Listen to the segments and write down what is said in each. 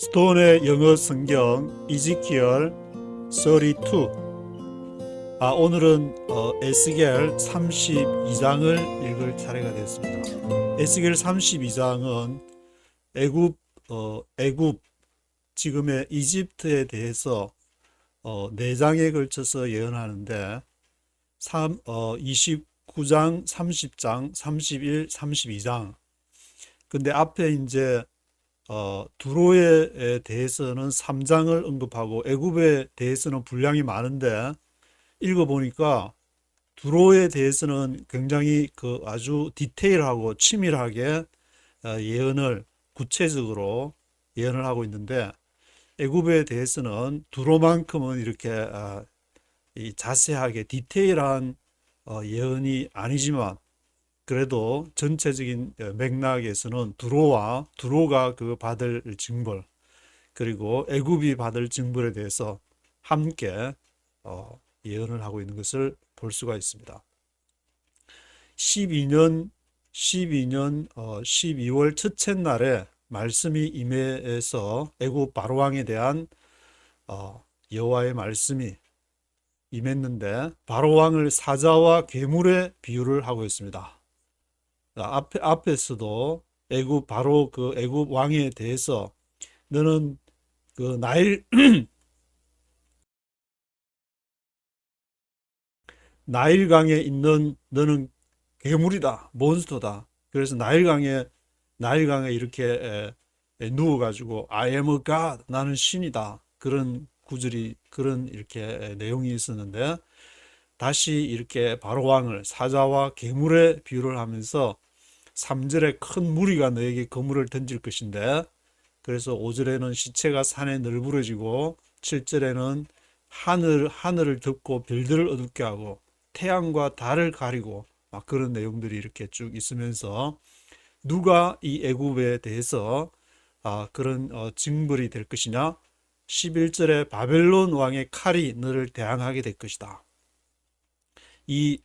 스톤의 영어 성경 이지키엘 32. 오늘은 에스겔 32장을 읽을 차례가 됐습니다. 에스겔 32장은 애굽 지금의 이집트에 대해서 4장에 걸쳐서 예언하는데 29장, 30장, 31, 32장. 근데 앞에 이제 두로에 대해서는 3장을 언급하고 애굽에 대해서는 분량이 많은데 읽어보니까 두로에 대해서는 굉장히 아주 디테일하고 치밀하게 예언을 구체적으로 예언을 하고 있는데 애굽에 대해서는 두로만큼은 이렇게 이 자세하게 디테일한 예언이 아니지만 그래도 전체적인 맥락에서는 두로가 그 받을 징벌 그리고 애굽이 받을 징벌에 대해서 함께 예언을 하고 있는 것을 볼 수가 있습니다. 12년 12월 첫째 날에 말씀이 임해서 애굽 바로왕에 대한 여호와의 말씀이 임했는데 바로왕을 사자와 괴물의 비유를 하고 있습니다. 앞에서도 바로 그 애굽 왕에 대해서 너는 그 나일강에 있는 너는 괴물이다, 몬스터다. 그래서 나일강에 이렇게 누워가지고 I am a God, 나는 신이다. 그런 구절이 그런 이렇게 내용이 있었는데 다시 이렇게 바로왕을 사자와 괴물의 비유를 하면서 3절에 큰 무리가 너에게 그물을 던질 것인데 그래서 5절에는 시체가 산에 널브러지고 7절에는 하늘을 덮고 별들을 어둡게 하고 태양과 달을 가리고 막 그런 내용들이 이렇게 쭉 있으면서 누가 이 애굽에 대해서 그런 징벌이 될 것이냐 11절에 바벨론 왕의 칼이 너를 대항하게 될 것이다. 이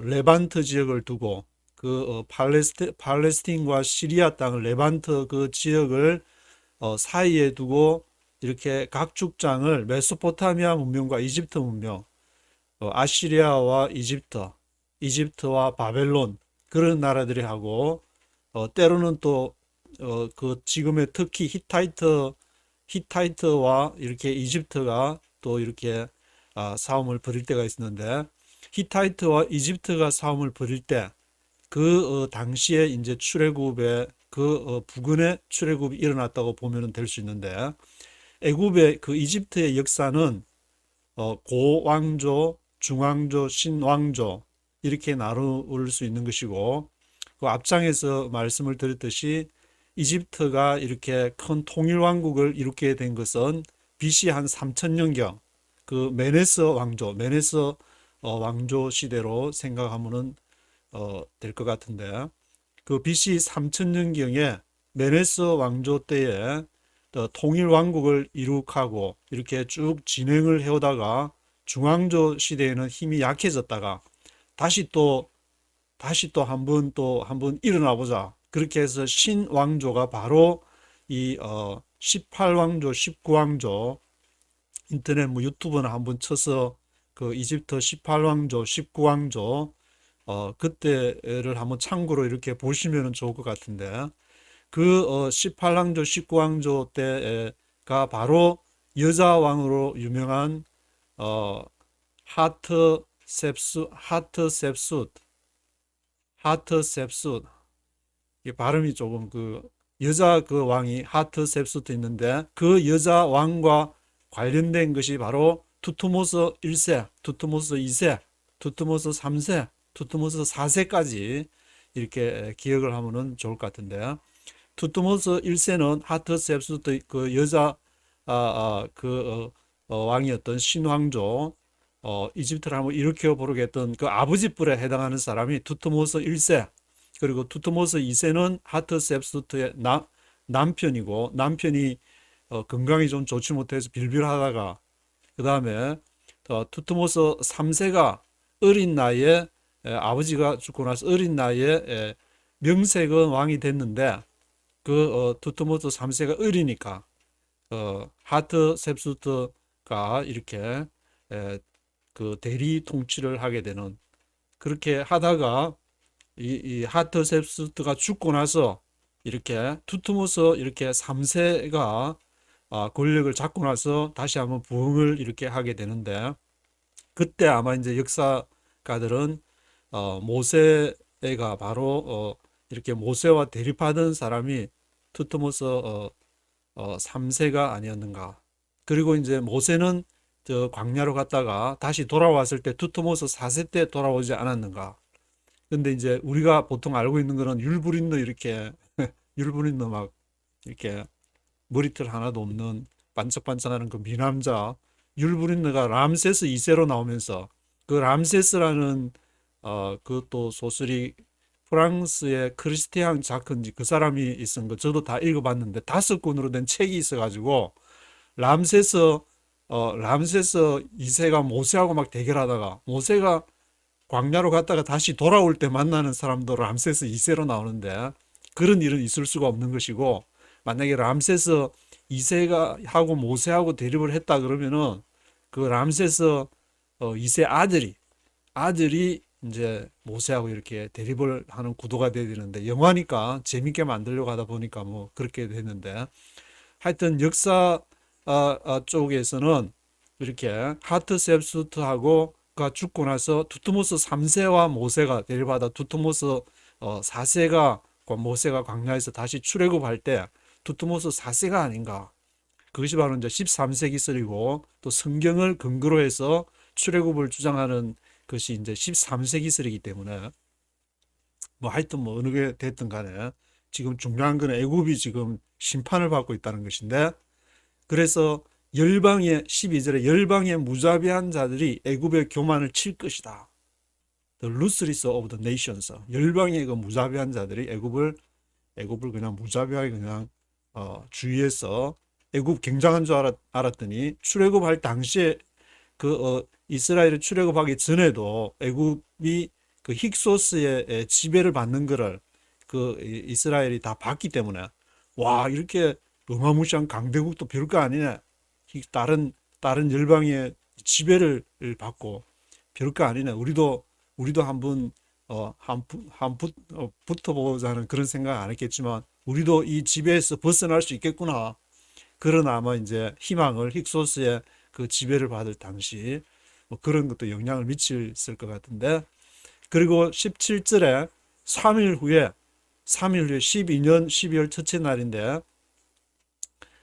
레반트 지역을 두고 팔레스틴과 시리아 땅을 레반트 그 지역을 사이에 두고 이렇게 각축장을 메소포타미아 문명과 이집트 문명, 아시리아와 이집트와 바벨론 그런 나라들이 하고 때로는 또 그 지금의 특히 히타이트와 이렇게 이집트가 또 이렇게 싸움을 벌일 때가 있었는데 히타이트와 이집트가 싸움을 벌일 때 당시에 이제 출애굽의 부근에 출애굽이 일어났다고 보면 될 수 있는데 애굽의 이집트의 역사는 고왕조, 중왕조, 신왕조 이렇게 나눌 수 있는 것이고 그 앞장에서 말씀을 드렸듯이 이집트가 이렇게 큰 통일왕국을 이루게 된 것은 BC 한 3000년경 메네스 왕조 시대로 생각하면은 될 것 같은데 BC 3000년경에 메네스 왕조 때에 통일왕국을 이룩하고 이렇게 쭉 진행을 해오다가 중왕조 시대에는 힘이 약해졌다가 다시 또 한번 일어나 보자. 그렇게 해서 신왕조가 바로 이 18왕조, 19왕조 인터넷 유튜브나 한번 쳐서 이집트 18왕조, 19왕조 그때를 한번 참고로 이렇게 보시면 좋을 것 같은데 18왕조, 19왕조 때가 바로 여자 왕으로 유명한 하트셉숫 이 발음이 조금 여자 왕이 하트셉숫도 있는데 그 여자 왕과 관련된 것이 바로 투트모스 1세, 투트모스 2세, 투트모스 3세, 투트모스 4세까지 이렇게 기억을 하면 좋을 것 같은데 투트모스 1세는 하트셉스트 여자 왕이었던 신왕조 이집트를 한번 일으켜 보려겠던 아버지 뿔에 해당하는 사람이 투트모스 1세 그리고 투트모스 2세는 하트셉스트의 남편이고 남편이 건강이 좀 좋지 못해서 빌빌하다가 그 다음에 투트모스 3세가 어린 나이에 아버지가 죽고 나서 어린 나이에 명색은 왕이 됐는데 투트모스 3세가 어리니까 하트셉스트가 이렇게 에, 그 대리 통치를 하게 되는, 그렇게 하다가 이 하트셉스트가 죽고 나서 이렇게 투트모스 이렇게 3세가 권력을 잡고 나서 다시 한번 부흥을 이렇게 하게 되는데, 그때 아마 이제 역사가들은 모세가 바로 이렇게 모세와 대립하던 사람이 투트모스 3세가 아니었는가. 그리고 이제 모세는 저 광야로 갔다가 다시 돌아왔을 때 투트모스 4세 때 돌아오지 않았는가. 근데 이제 우리가 보통 알고 있는 거는 율브린너 이렇게 율브린너 막 이렇게 머리털 하나도 없는 반짝반짝하는 그 미남자 율브린너가 람세스 2세로 나오면서, 그 람세스라는 그또 소설이 프랑스의 크리스티앙 자크인지 그 사람이 쓴 거 저도 다 읽어봤는데 5권으로 된 책이 있어가지고, 람세스 람세스 2세가 모세하고 막 대결하다가 모세가 광야로 갔다가 다시 돌아올 때 만나는 사람도 람세스 2세로 나오는데, 그런 일은 있을 수가 없는 것이고, 만약에 람세스 2세가 하고 모세하고 대립을 했다 그러면은 그 람세스 2세 아들이 이제 모세하고 이렇게 대립을 하는 구도가 돼야 되는데, 영화니까 재밌게 만들려고 하다 보니까 뭐 그렇게 됐는데, 하여튼 역사 쪽에서는 이렇게 하트셉스트하고가 죽고 나서 두트모스 3세와 모세가 대립하다 두트모스 4세가 모세가 광야에서 다시 출애굽할 때 두트모스 4세가 아닌가. 그것이 바로 이제 13세기 설이고, 또 성경을 근거로 해서 출애굽을 주장하는 것이 이제 13세기 설이기 때문에, 뭐 하여튼 뭐 어느 게 됐든 간에 지금 중요한 거는 애굽이 지금 심판을 받고 있다는 것인데, 그래서 열방의 12절에 열방의 무자비한 자들이 애굽의 교만을 칠 것이다. The ruthless of the nations. 열방의 그 무자비한 자들이 애굽을 그냥 무자비하게 그냥 주위에서, 애굽 굉장한 줄 알았더니 출애굽할 당시에 이스라엘이 출애굽하기 전에도 애굽이 그 힉소스의 지배를 받는 거를 이스라엘이 다 봤기 때문에, 와 이렇게 어마무시한 강대국도 별거 아니네. 다른 열방의 지배를 받고 별거 아니네. 우리도 한번 붙어보자는 그런 생각 안 했겠지만, 우리도 이 지배에서 벗어날 수 있겠구나. 그런 아마 이제 희망을, 힉소스의 그 지배를 받을 당시 뭐 그런 것도 영향을 미쳤을 것 같은데, 그리고 17절에 3일 후에 12년 12월 첫째 날인데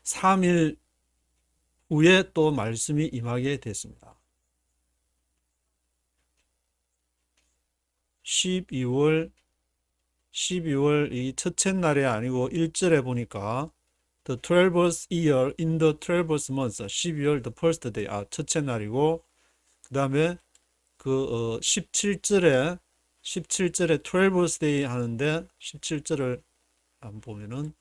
3일 후에 또 말씀이 임하게 됐습니다. 12월 이 첫째 날이 아니고 1절에 보니까 The 12th year in the 12th month, 12월 the first day, 첫째 날이고, 그 다음에 17절에 12th day 하는데, 17절을 한번 보면은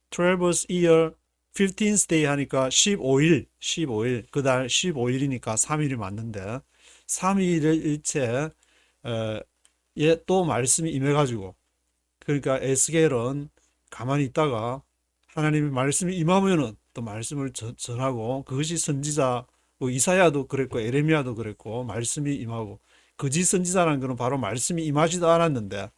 12th year 15th day 하니까 15일 그달 15일이니까 3일이 맞는데, 3일을 일체 또 말씀이 임해가지고, 그러니까 에스겔은 가만히 있다가 하나님의 말씀이 임하면은 또 말씀을 전하고, 그것이 선지자 뭐 이사야도 그랬고 에레미야도 그랬고 말씀이 임하고, 거짓 선지자라는 것은 바로 말씀이 임하지도 않았는데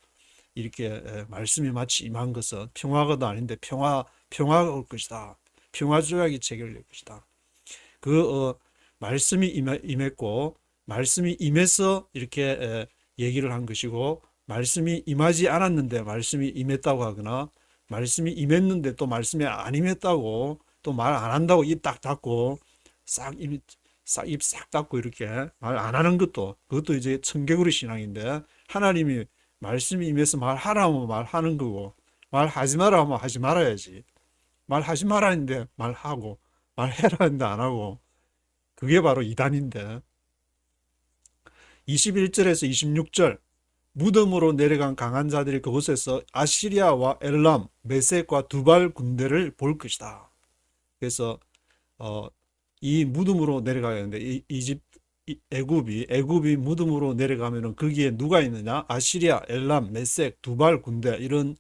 이렇게 말씀이 마치 임한 것은 평화가 아닌데 평화가 올 것이다. 평화 조약이 체결될 것이다. 말씀이 임했고, 말씀이 임해서 이렇게 얘기를 한 것이고, 말씀이 임하지 않았는데 말씀이 임했다고 하거나, 말씀이 임했는데 또 말씀이 안 임했다고 또 말 안 한다고 입 딱 닫고 입 싹 닫고 이렇게 말 안 하는 그것도 이제 청개구리 신앙인데, 하나님이 말씀이 임해서 말하라면 말하는 거고, 말하지 마라 하면 하지 말아야지. 말하지 말라는데 말하고, 말해라 했는데 안 하고, 그게 바로 이단인데. 21절에서 26절, 무덤으로 내려간 강한 자들이 그곳에서 아시리아와 엘람, 메섹과 두발 군대를 볼 것이다. 그래서 이 무덤으로 내려가는데, 애굽이 무덤으로 내려가면은 거기에 누가 있느냐? 아시리아, 엘람, 메섹, 두발 군대, 이런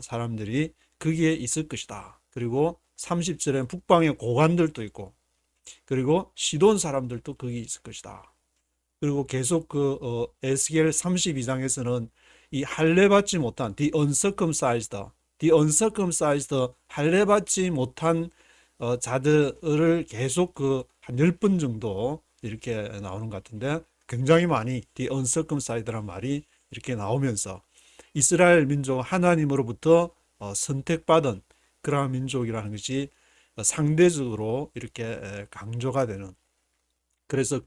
사람들이 거기에 있을 것이다. 그리고 30절에 북방의 고관들도 있고, 그리고 시돈 사람들도 거기 있을 것이다. 그리고 계속 에스겔 32장에서는 이 할례받지 못한 the uncircumcised 할례받지 못한 자들을 계속 한 10번 정도 이렇게 나오는 것 같은데, 굉장히 많이 the uncircumcised라는 말이 이렇게 나오면서 이스라엘 민족 하나님으로부터 선택받은 그러한 민족이라는 것이 상대적으로 이렇게 강조가 되는, 그래서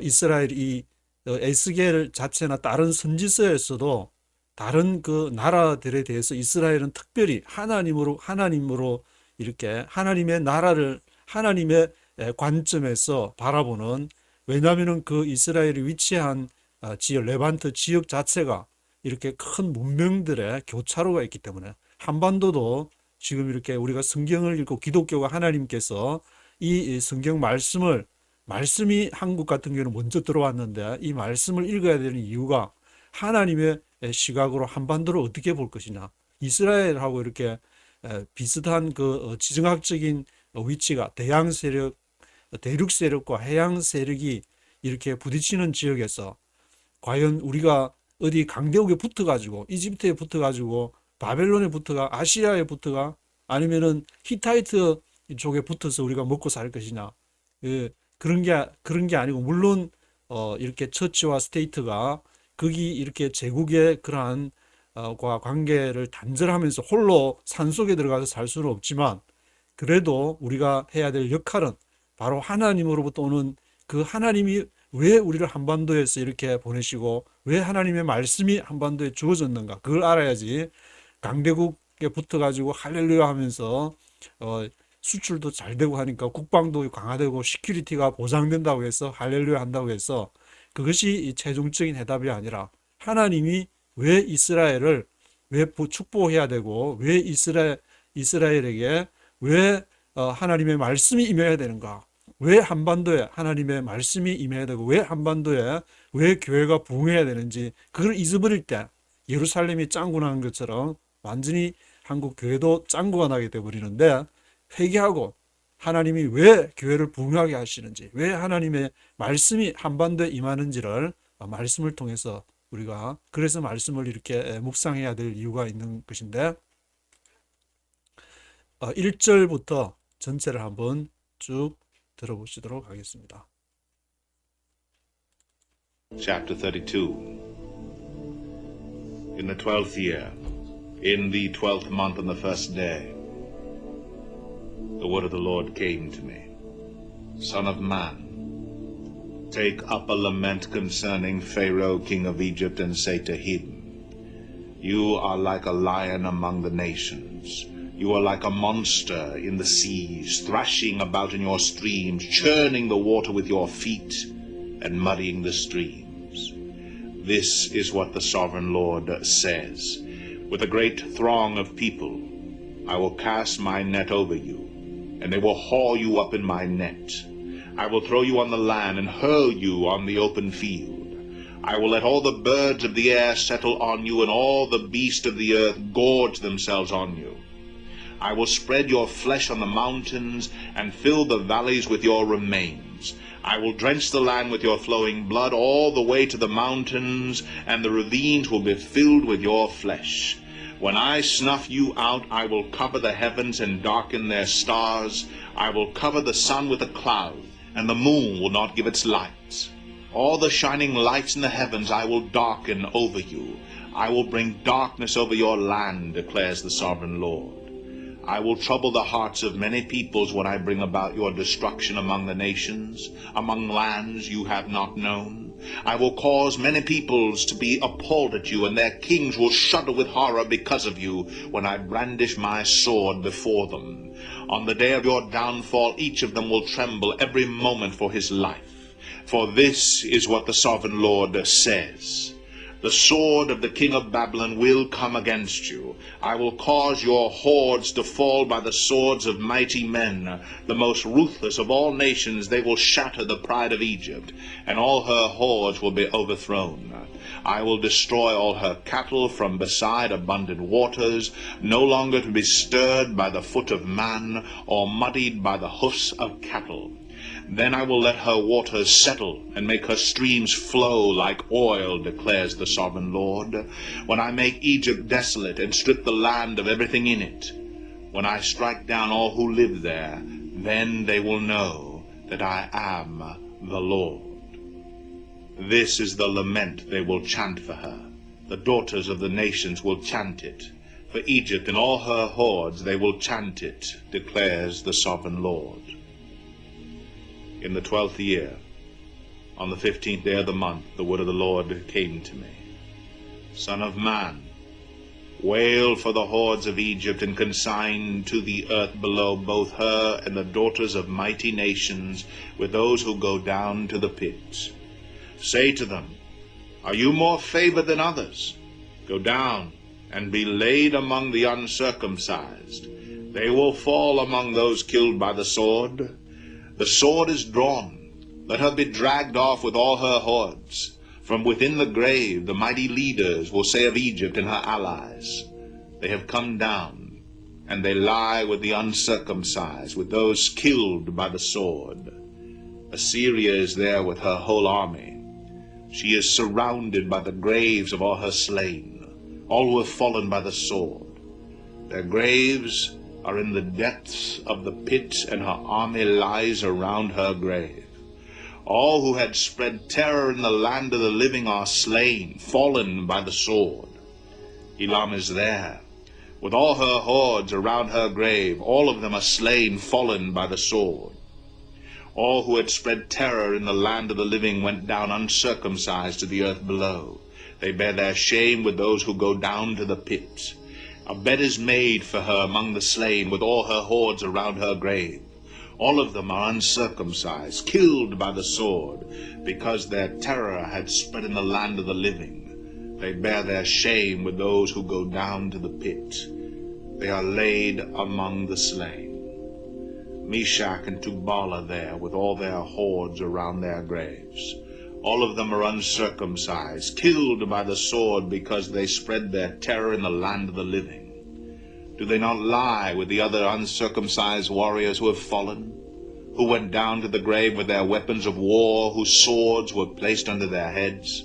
이스라엘 이 에스겔 자체나 다른 선지서에서도 다른 그 나라들에 대해서 이스라엘은 특별히 하나님으로 이렇게 하나님의 나라를 하나님의 관점에서 바라보는, 왜냐하면 그 이스라엘이 위치한 지역 레반트 지역 자체가 이렇게 큰 문명들의 교차로가 있기 때문에, 한반도도 지금 이렇게 우리가 성경을 읽고 기독교가 하나님께서 이 성경 말씀이 한국 같은 경우는 먼저 들어왔는데, 이 말씀을 읽어야 되는 이유가 하나님의 시각으로 한반도를 어떻게 볼 것이냐, 이스라엘하고 이렇게 비슷한 그 지정학적인 위치가 대륙 세력과 해양 세력이 이렇게 부딪히는 지역에서 과연 우리가 어디 강대국에 붙어가지고 이집트에 붙어가지고 바벨론에 붙어가 아시아에 붙어가 아니면은 히타이트 쪽에 붙어서 우리가 먹고 살 것이냐, 그런 게 아니고, 물론 이렇게 처치와 스테이트가 거기 이렇게 제국의 그러한 과 관계를 단절하면서 홀로 산속에 들어가서 살 수는 없지만, 그래도 우리가 해야 될 역할은 바로 하나님으로부터 오는 그 하나님이 왜 우리를 한반도에서 이렇게 보내시고 왜 하나님의 말씀이 한반도에 주어졌는가, 그걸 알아야지 강대국에 붙어가지고 할렐루야 하면서 수출도 잘 되고 하니까 국방도 강화되고 시큐리티가 보장된다고 해서 할렐루야 한다고 해서 그것이 최종적인 해답이 아니라, 하나님이 왜 이스라엘을 왜 축복해야 되고 왜 이스라엘에게 왜 하나님의 말씀이 임해야 되는가, 왜 한반도에 하나님의 말씀이 임해야 되고 왜 한반도에 왜 교회가 부흥해야 되는지, 그걸 잊어버릴 때 예루살렘이 짱구 나는 것처럼 완전히 한국 교회도 짱구가 나게 되어버리는데, 회개하고 하나님이 왜 교회를 부흥하게 하시는지, 왜 하나님의 말씀이 한반도에 임하는지를 말씀을 통해서 우리가, 그래서 말씀을 이렇게 묵상해야 될 이유가 있는 것인데, 1절부터 전체를 한번 쭉 들어보시도록 하겠습니다. Chapter 32. In the 12th year, in the 12th month on the first day, the word of the Lord came to me. Son of man, take up a lament concerning Pharaoh, king of Egypt, and say to him, you are like a lion among the nations. You are like a monster in the seas, thrashing about in your streams, churning the water with your feet, and muddying the streams. This is what the sovereign Lord says. With a great throng of people, I will cast my net over you, and they will haul you up in my net. I will throw you on the land and hurl you on the open field. I will let all the birds of the air settle on you, and all the beasts of the earth gorge themselves on you. I will spread your flesh on the mountains and fill the valleys with your remains. I will drench the land with your flowing blood all the way to the mountains, and the ravines will be filled with your flesh. When I snuff you out, I will cover the heavens and darken their stars. I will cover the sun with a cloud, and the moon will not give its light. All the shining lights in the heavens I will darken over you. I will bring darkness over your land, declares the sovereign Lord. I will trouble the hearts of many peoples when I bring about your destruction among the nations, among lands you have not known. I will cause many peoples to be appalled at you, and their kings will shudder with horror because of you when I brandish my sword before them. On the day of your downfall, each of them will tremble every moment for his life. For this is what the sovereign Lord says. The sword of the king of Babylon will come against you. I will cause your hordes to fall by the swords of mighty men. The most ruthless of all nations, they will shatter the pride of Egypt, and all her hordes will be overthrown. I will destroy all her cattle from beside abundant waters, no longer to be stirred by the foot of man, or muddied by the hoofs of cattle. Then I will let her waters settle, and make her streams flow like oil, declares the sovereign Lord. When I make Egypt desolate, and strip the land of everything in it, when I strike down all who live there, then they will know that I am the Lord. This is the lament they will chant for her. The daughters of the nations will chant it. For Egypt and all her hordes they will chant it, declares the sovereign Lord. In the 12th year, on the 15th day of the month, the word of the Lord came to me. Son of man, wail for the hordes of Egypt, and consign to the earth below both her and the daughters of mighty nations, with those who go down to the pit. Say to them, are you more favored than others? Go down and be laid among the uncircumcised. They will fall among those killed by the sword. The sword is drawn. Let her be dragged off with all her hordes. From within the grave the mighty leaders will say of Egypt and her allies, they have come down, and they lie with the uncircumcised, with those killed by the sword. Assyria is there with her whole army. She is surrounded by the graves of all her slain, all who have fallen by the sword. Their graves are in the depths of the pit, and her army lies around her grave. All who had spread terror in the land of the living are slain, fallen by the sword. Elam is there, with all her hordes around her grave. All of them are slain, fallen by the sword. All who had spread terror in the land of the living went down uncircumcised to the earth below. They bear their shame with those who go down to the pit. A bed is made for her among the slain, with all her hordes around her grave. All of them are uncircumcised, killed by the sword, because their terror had spread in the land of the living. They bear their shame with those who go down to the pit. They are laid among the slain. Meshach and Tubal are there, with all their hordes around their graves. All of them are uncircumcised, killed by the sword, because they spread their terror in the land of the living. Do they not lie with the other uncircumcised warriors who have fallen, who went down to the grave with their weapons of war, whose swords were placed under their heads?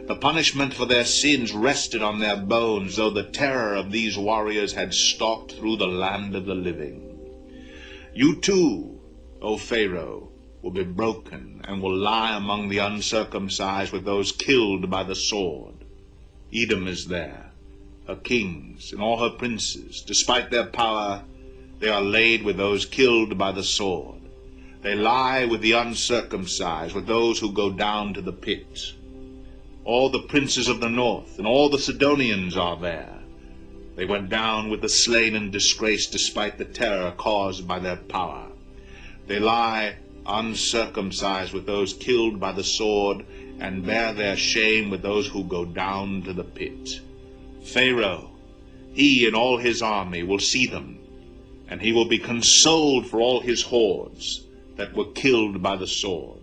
The punishment for their sins rested on their bones, though the terror of these warriors had stalked through the land of the living. You too, O Pharaoh, will be broken, and will lie among the uncircumcised with those killed by the sword. Edom is there, her kings and all her princes. Despite their power, they are laid with those killed by the sword. They lie with the uncircumcised, with those who go down to the pit. All the princes of the north and all the Sidonians are there. They went down with the slain and disgraced, despite the terror caused by their power. They lie uncircumcised with those killed by the sword, and bear their shame with those who go down to the pit. Pharaoh, he and all his army will see them, and he will be consoled for all his hordes that were killed by the sword,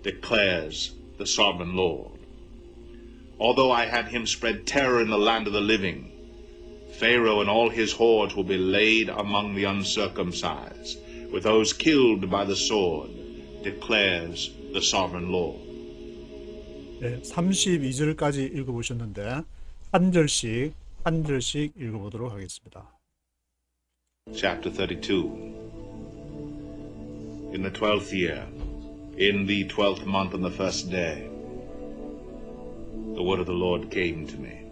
declares the sovereign Lord. Although I had him spread terror in the land of the living, Pharaoh and all his hordes will be laid among the uncircumcised, with those killed by the sword, declares the sovereign Lord. 네, 32절까지 읽어보셨는데 한 절씩 읽어보도록 하겠습니다. Chapter 32. In the 12th year, in the 12th month on the first day, the word of the Lord came to me.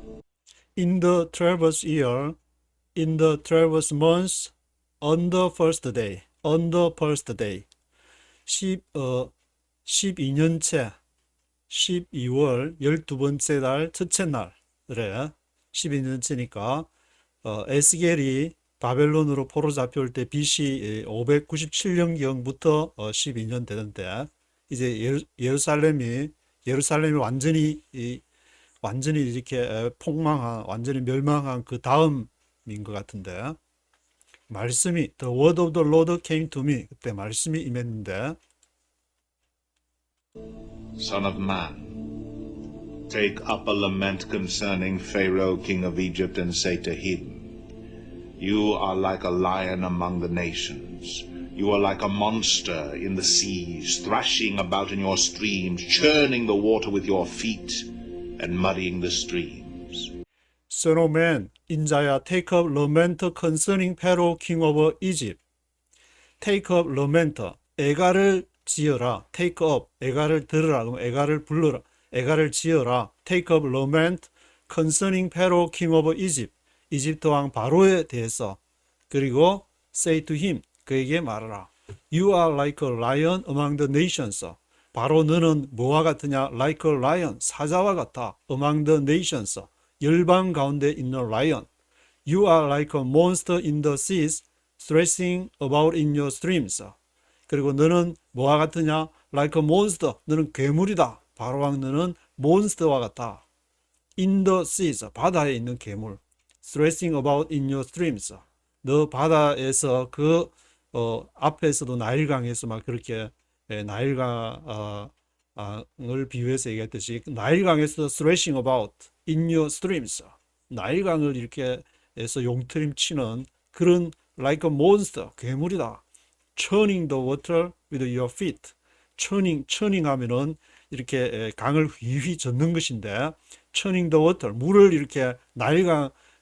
In the 12th year, in the 12th month, on the first day, 12년째 12월 12번째 달 첫째 날에 12년째니까 에스겔이 바벨론으로 포로 잡혀올 때 BC 597년경부터 12년 되는데 이제 예루살렘이 완전히 완전히 이렇게 폭망한, 완전히 멸망한 그 다음인 것 같은데, 말씀이 The word of the Lord came to me. 그때 말씀이 임했는데, Son of man, take up a lament concerning Pharaoh, king of Egypt, and say to him, You are like a lion among the nations. You are like a monster in the seas, thrashing about in your streams, churning the water with your feet, and muddying the streams. Son of man, 인자야, take up lament concerning Pharaoh, king of Egypt. Take up lament, 애가를 지어라. Take up, 애가를 들으라. 그럼 애가를 불러라. 애가를 지어라. Take up lament concerning Pharaoh, king of Egypt. 이집트 왕 바로에 대해서. 그리고 say to him, 그에게 말하라. You are like a lion among the nations. 바로 너는 뭐와 같으냐? Like a lion, 사자와 같아. Among the nations, 열방 가운데 있는 lion. You are like a monster in the seas, thrashing about in your streams. 그리고 너는 뭐와 같으냐? Like a monster, 너는 괴물이다. 바로 왕 너는 몬스터와 같아. In the seas, 바다에 있는 괴물. Thrashing about in your streams. 너 바다에서 그 앞에서도 나일강에서 막 그렇게 나일강을 비유해서 얘기했듯이 나일강에서 thrashing about in your streams. 나일강을 이렇게 해서 용트림치는 그런 like a monster, 괴물이다. churning the water with your feet. churning 하면은 이렇게 강을 휘휘 젓는 것인데 churning the water, 물을 이렇게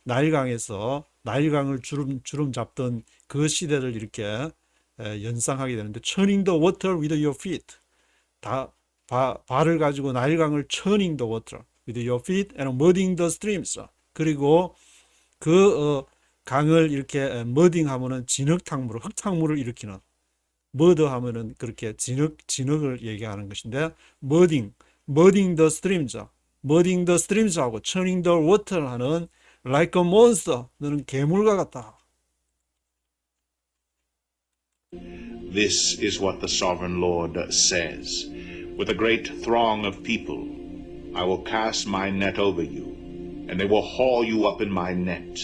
나일강에서 나일강을 주름 잡던 그 시대를 이렇게 연상하게 되는데 churning the water with your feet. 발을 가지고 나일강을 churning the water with your feet and muddying the streams. 그리고 그 강을 이렇게 muddying 하면은 진흙탕물, 흙탕물을 일으키는 mud 하면은 그렇게 진흙을 얘기하는 것인데 muddying the streams. muddying the streams 하고 churning the water 하는 like a monster, 너는 괴물과 같다. This is what the sovereign Lord says. With a great throng of people, I will cast my net over you, and they will haul you up in my net.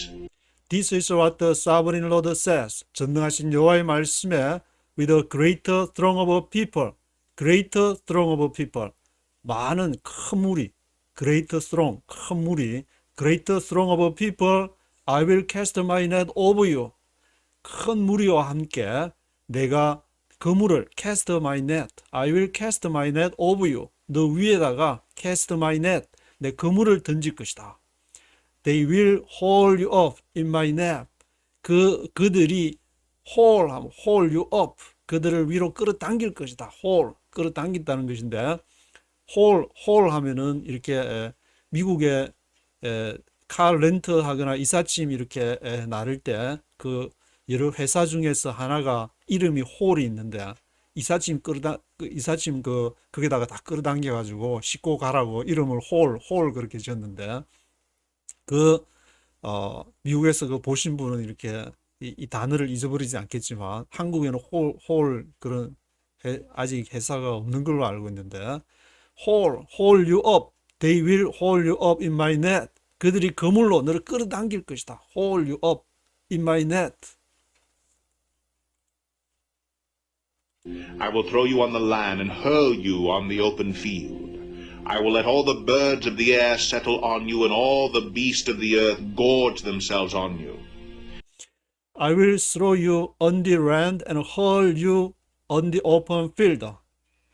This is what the sovereign Lord says. 전능하신 여호와의 말씀에 with a greater throng of people, greater throng of people, 많은 큰 무리, greater throng, 큰 무리, greater throng of people, I will cast my net over you. 큰 무리와 함께 내가 그물을 cast my net, I will cast my net over you. 너 위에다가 cast my net, 내 그물을 던질 것이다. They will haul you up in my net. 그들이 haul you up, 그들을 위로 끌어당길 것이다. haul, 끌어당긴다는 것인데 haul 하면은 이렇게 미국에 카 렌트하거나 이삿짐 이렇게 나를 때 그 여러 회사 중에서 하나가 이름이 홀이 있는데 이삿짐 거기다가 다 끌어당겨 가지고 싣고 가라고 이름을 홀 그렇게 지었는데 미국에서 그 보신 분은 이렇게 이 단어를 잊어버리지 않겠지만 한국에는 홀 그런 아직 회사가 없는 걸로 알고 있는데 haul you up, they will haul you up in my net. 그들이 그물로 너를 끌어당길 것이다. haul you up in my net. I will throw you on the land and hurl you on the open field. I will let all the birds of the air settle on you, and all the beasts of the earth gorge themselves on you. I will throw you on the land and hurl you on the open field.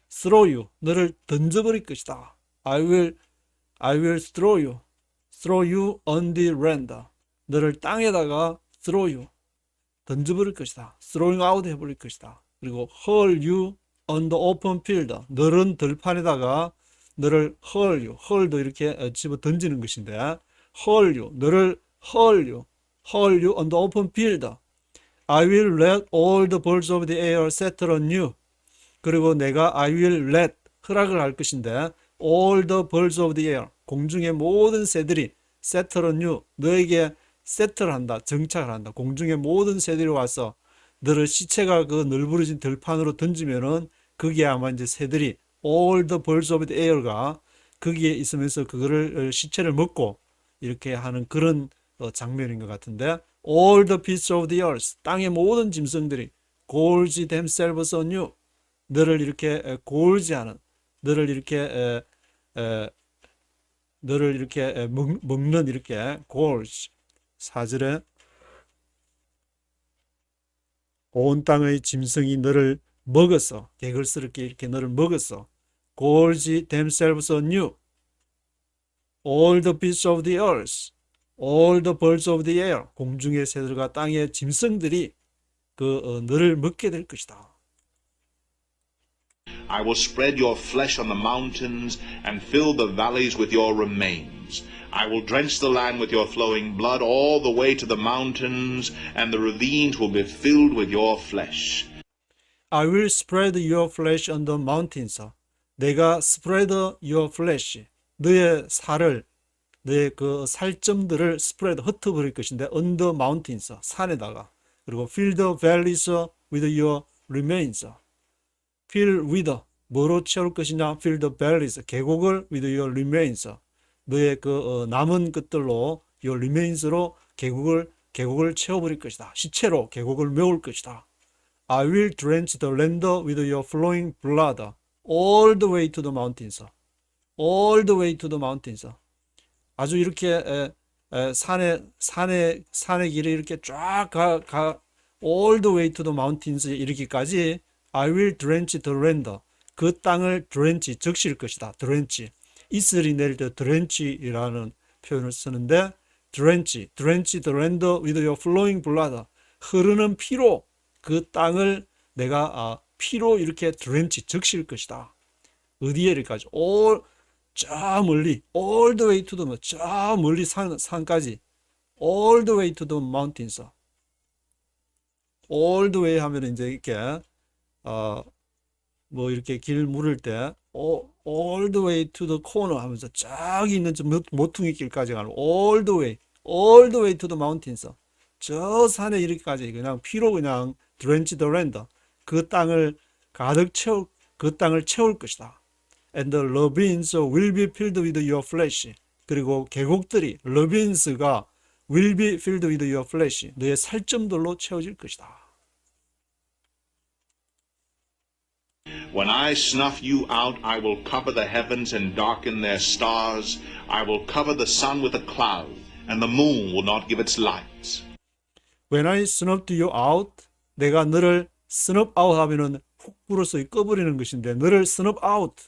throw you, 너를 던져버릴 것이다. I will throw you on the land. 너를 땅에다가 throw you, 던져버릴 것이다. throwing out 해버릴 것이다. 그리고 hurl you on the open field. 너른 들판에다가 너를 hurl도 이렇게 집어 던지는 것인데 hurl you, 너를 hurl you on the open field. I will let all the birds of the air settle on you. 그리고 내가 I will let, 허락을 할 것인데 all the birds of the air, 공중의 모든 새들이 settle on you, 너에게 세틀한다, 정착을 한다. 공중의 모든 새들이 와서 너를 시체가 그 널브러진 들판으로 던지면은 그게 아마 이제 새들이 all the birds of the air가 거기에 있으면서 그거를 시체를 먹고 이렇게 하는 그런 장면인 것 같은데 all the beasts of the earth 땅의 모든 짐승들이 gorge themselves on you 너를 이렇게 골지하는 너를 이렇게 너를 이렇게 먹는 이렇게 gorge 4절에 온 땅의 짐승이 너를 먹었어 개걸스럽게 이렇게 너를 먹었어 gorge themselves on you all the beasts of the earth all the birds of the air 공중의 새들과 땅의 짐승들이 너를 먹게 될 것이다. I will spread your flesh on the mountains and fill the valleys with your remains. I will drench the land with your flowing blood all the way to the mountains, and the ravines will be filled with your flesh. I will spread your flesh on the mountains. 내가 spread your flesh, 너의 살을, 너의 그 살점들을 spread, 흩어버릴 것인데 on the mountains, 산에다가. 그리고 fill the valleys with your remains. fill with, 뭐로 채울 것이냐? fill the valleys, 계곡을 with your remains. 너의 그 남은 것들로 your remains로 계곡을 채워버릴 것이다. 시체로 계곡을 메울 것이다. I will drench the land with your flowing blood all the way to the mountains. all the way to the mountains. 아주 이렇게 산의 길을 이렇게 쫙 all the way to the mountains 이르기까지 I will drench the land. 그 땅을 drench, 적실 것이다. drench. 이슬이 내릴 때 drench이라는 표현을 쓰는데 drench the land with your flowing blood. 흐르는 피로 그 땅을 내가 피로 이렇게 drench, 적실 것이다. 어디에 이르기까지? 저 멀리 all the way to the 저 멀리 산까지 all the way to the mountains. all the way 하면 이제 이렇게 뭐 이렇게 길 물을 때 all the way to the corner 하면서 쫙 있는 저 모퉁이 길까지 가는 all the way to the mountains. 저 산에 이르기까지 그냥 피로 그냥 drench the land. 그 땅을 가득 그 땅을 채울 것이다. And the ravines will be filled with your flesh. 그리고 계곡들이 ravines가 will be filled with your flesh. 너의 살점들로 채워질 것이다. When I snuff you out, I will cover the heavens and darken their stars. I will cover the sun with a cloud, and the moon will not give its light. When I snuffed you out, 내가 너를 snuff out 하면은 훅 불어서 꺼버리는 것인데 너를 snuff out,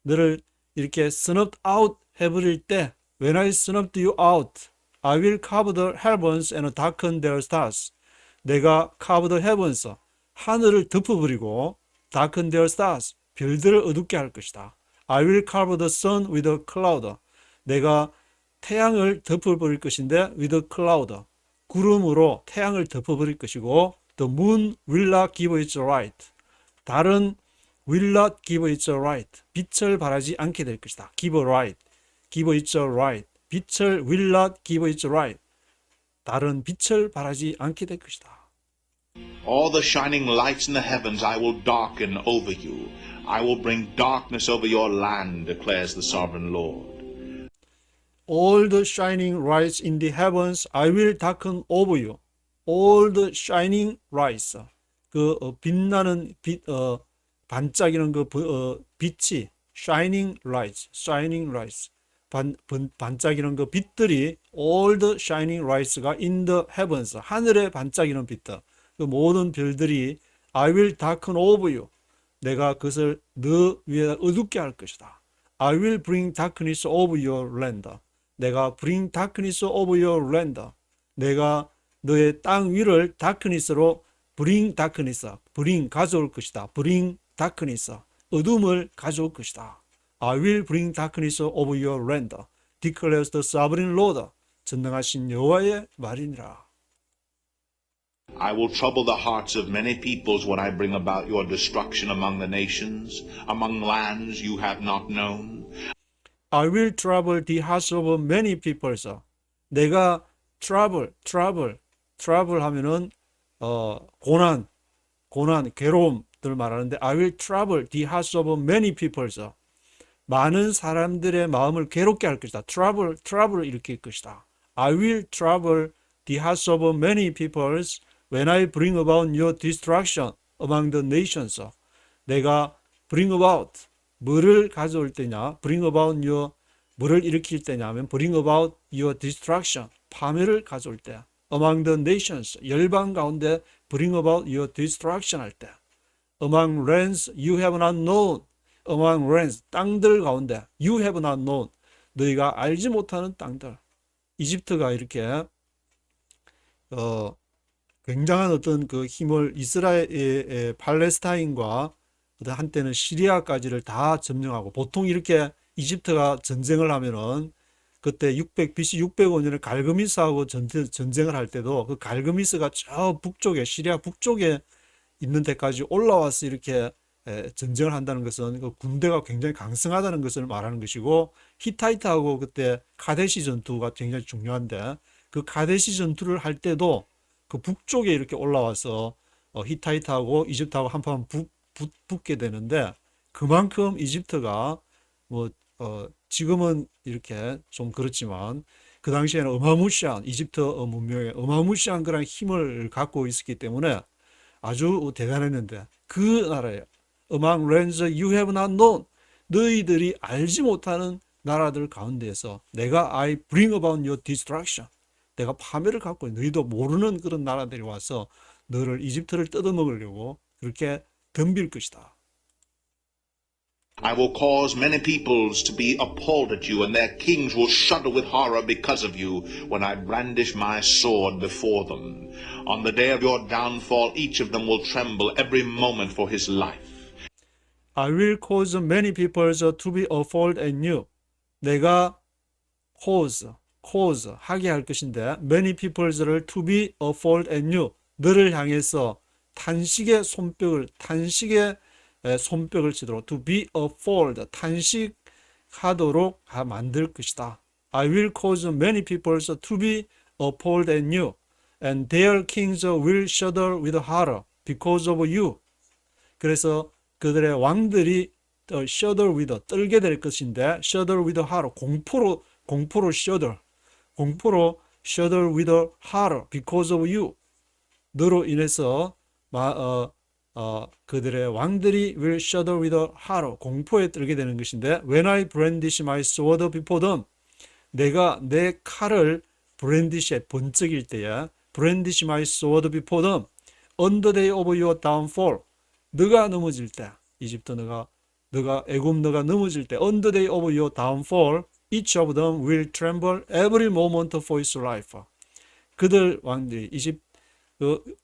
너를 이렇게 snuff out 해버릴 때 When I snuffed you out, I will cover the heavens and darken their stars. 내가 cover the heavens, 하늘을 덮어버리고 darken their stars, 별들을 어둡게 할 것이다. I will cover the sun with a cloud. 내가 태양을 덮어버릴 것인데 with a cloud, 구름으로 태양을 덮어버릴 것이고 the moon will not give its light. 달은 will not give its light. 빛을 발하지 않게 될 것이다. give light, give its light. 빛을 will not give its light. 달은 빛을 발하지 않게 될 것이다. All the shining lights in the heavens I will darken over you. I will bring darkness over your land, declares the sovereign Lord. All the shining lights in the heavens I will darken over you. All the shining lights. 그 빛나는 빛, 반짝이는 그 빛이 shining lights, shining lights. 반짝이는 그 빛들이 all the shining lights가 in the heavens. 하늘에 반짝이는 빛들. 그 모든 별들이 I will darken over you. 내가 그것을 너 위에 어둡게 할 것이다. I will bring darkness over your land. 내가 bring darkness over your land. 내가 너의 땅 위를 darkness로 bring darkness, bring 가져올 것이다. bring darkness, 어둠을 가져올 것이다. I will bring darkness over your land, declares the sovereign Lord. 전능하신 여호와의 말이니라. I will trouble the hearts of many peoples when I bring about your destruction among the nations, among lands you have not known. I will trouble the hearts of many peoples. 내가 trouble 하면은 고난, 괴로움들 말하는데 I will trouble the hearts of many peoples. 많은 사람들의 마음을 괴롭게 할 것이다. trouble을 일으킬 것이다. I will trouble the hearts of many peoples when I bring about your destruction among the nations. 내가 bring about 뭐를 가져올 때냐? bring about your 뭐를 일으킬 때냐면 bring about your destruction 파멸을 가져올 때 among the nations 열방 가운데 bring about your destruction 할 때 among lands you have not known among lands 땅들 가운데 you have not known 너희가 알지 못하는 땅들 이집트가 이렇게 굉장한 어떤 그 힘을 이스라엘 팔레스타인과 한때는 시리아까지를 다 점령하고 보통 이렇게 이집트가 전쟁을 하면은 그때 BC 605년에 갈그미스하고 전쟁을 할 때도 그 갈그미스가 저 북쪽에 시리아 북쪽에 있는 데까지 올라와서 이렇게 전쟁을 한다는 것은 그 군대가 굉장히 강성하다는 것을 말하는 것이고 히타이트하고 그때 카데시 전투가 굉장히 중요한데 그 카데시 전투를 할 때도 그 북쪽에 이렇게 올라와서 히타이트하고 이집트하고 한판 붙게 되는데 그만큼 이집트가 지금은 이렇게 좀 그렇지만 그 당시에는 어마무시한 이집트 문명에 어마무시한 그런 힘을 갖고 있었기 때문에 아주 대단했는데 그 나라에 Among lands you have not known 너희들이 알지 못하는 나라들 가운데에서 내가 I bring about your destruction 내가 파멸을 갖고 너희도 모르는 그런 나라들이 와서 너를 이집트를 뜯어먹으려고 그렇게 덤빌 것이다. I will cause many peoples to be appalled at you, and their kings will shudder with horror because of you when I brandish my sword before them. On the day of your downfall, each of them will tremble every moment for his life. I will cause many peoples to be appalled at you. 내가 cause 하게 할 것인데 many peoples를 to be appalled at you. 너를 향해서 탄식의 손뼉을 치도록 to be appalled 탄식하도록 만들 것이다. I will cause many peoples to be appalled at you, and their kings will shudder with horror because of you. 그래서 그들의 왕들이 shudder with 떨게 될 것인데 shudder with horror 공포로 shudder with horror because of you. 너로 인해서 그들의 왕들이 will shudder with horror 공포에 떨게 되는 것인데 when I brandish my sword before them 내가 내 칼을 brandish에 번쩍일 때에 brandish my sword before them on the day of your downfall 너가 넘어질 때 이집트 너가 애굽 너가 넘어질 때 on the day of your downfall each of them will tremble every moment for his life 그들 왕들이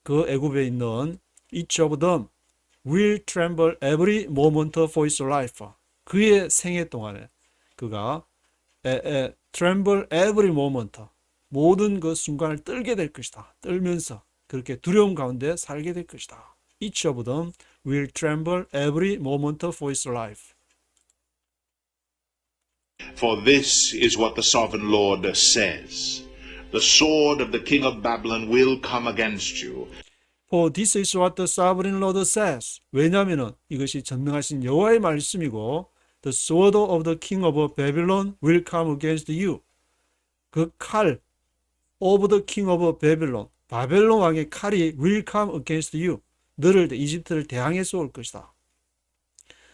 그 애굽에 있는 each of them will tremble every moment for his life. 그의 생애 동안에 그가 tremble every moment 모든 그 순간을 떨게 될 것이다. 떨면서 그렇게 두려움 가운데 살게 될 것이다. Each of them will tremble every moment for his life. For this is what the sovereign Lord says. The sword of the king of Babylon will come against you. For this is what the sovereign Lord says. 왜냐하면 이것이 전능하신 여호와의 말씀이고 The sword of the king of Babylon will come against you. 그 칼 of the king of Babylon 바벨론 왕의 칼이 will come against you. 너를 이집트를 대항해서 올 것이다.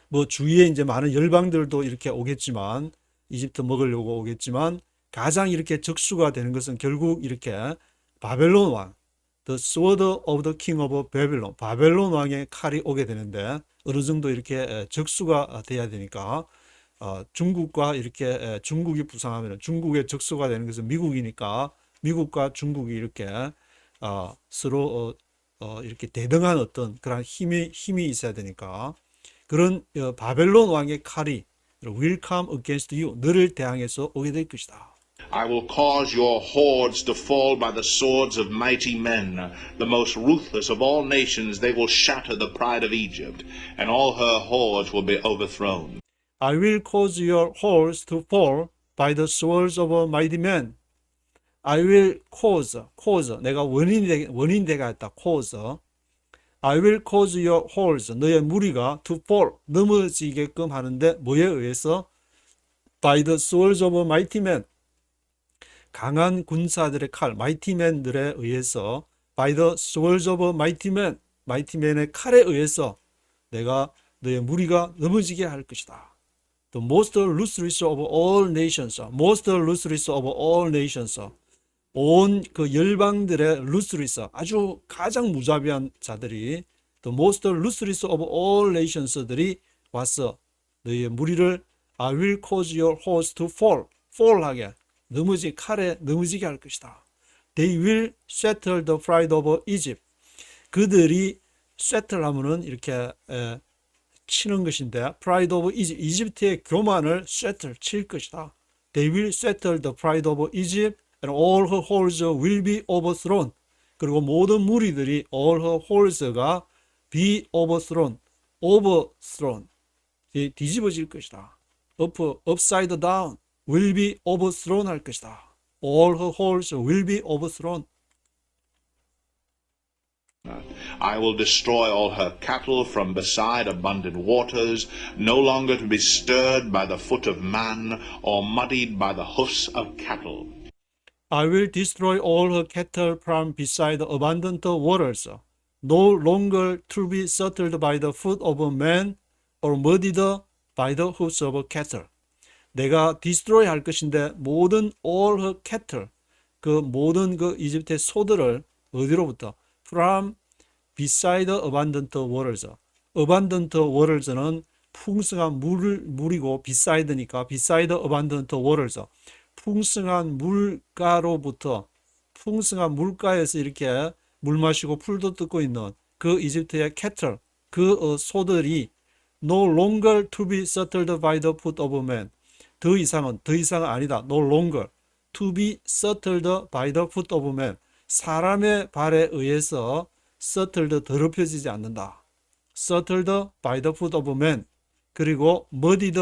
뭐 주위에 이제 많은 열방들도 이렇게 오겠지만 이집트 먹으려고 오겠지만 가장 이렇게 적수가 되는 것은 결국 이렇게 바벨론 왕 The sword of the king of Babylon 바벨론 왕의 칼이 오게 되는데 어느 정도 이렇게 적수가 돼야 되니까 중국과 이렇게 중국이 부상하면 중국의 적수가 되는 것은 미국이니까 미국과 중국이 이렇게 서로 이렇게 대등한 어떤 그런 힘이 있어야 되니까 그런 바벨론 왕의 칼이 will come against you 너를 대항해서 오게 될 것이다. I will cause your hordes to fall by the swords of mighty men, the most ruthless of all nations. They will shatter the pride of Egypt, and all her hordes will be overthrown. I will cause your hordes to fall by the swords of mighty men. I will cause 내가 원인 되게 했다. cause I will cause your hordes 너의 무리가 to fall 넘어지게끔 하는데 뭐에 의해서 by the swords of mighty men. 강한 군사들의 칼, mighty men들에 의해서 by the swords of mighty men, mighty men의 칼에 의해서 내가 너의 무리가 넘어지게 할 것이다. The most ruthless of all nations, most ruthless of all nations. 온 그 열방들의 ruthless, 아주 가장 무자비한 자들이 the most ruthless of all nations들이 와서 너희의 무리를 I will cause your host to fall 하게 칼에 넘어지게 할 것이다. They will settle the pride of Egypt. 그들이 settle 하면은 이렇게 치는 것인데 pride of Egypt, 이집트의 교만을 settle 칠 것이다. They will settle the pride of Egypt and all her hordes will be overthrown. 그리고 모든 무리들이 all her hordes가 be overthrown, 뒤집어질 것이다. upside down, will be overthrown 할 것이다. All her hordes will be overthrown. I will destroy all her cattle from beside abundant waters, no longer to be stirred by the foot of man or muddied by the hoofs of cattle. I will destroy all her cattle from beside abundant waters, no longer to be settled by the foot of man or muddied by the hoofs of cattle. 내가 destroy 할 것인데 모든 all her cattle, 그 모든 그 이집트의 소들을 어디로부터? From beside abundant waters. abundant waters는 풍성한 물이고 beside니까 beside abundant waters. 풍성한 물가로부터 풍성한 물가에서 이렇게 물 마시고 풀도 뜯고 있는 그 이집트의 cattle, 그 소들이 no longer to be settled by the foot of man. 더 이상은 아니다. No longer to be settled by the foot of man. 사람의 발에 의해서 settled 더럽혀지지 않는다. settled by the foot of man. 그리고 muddied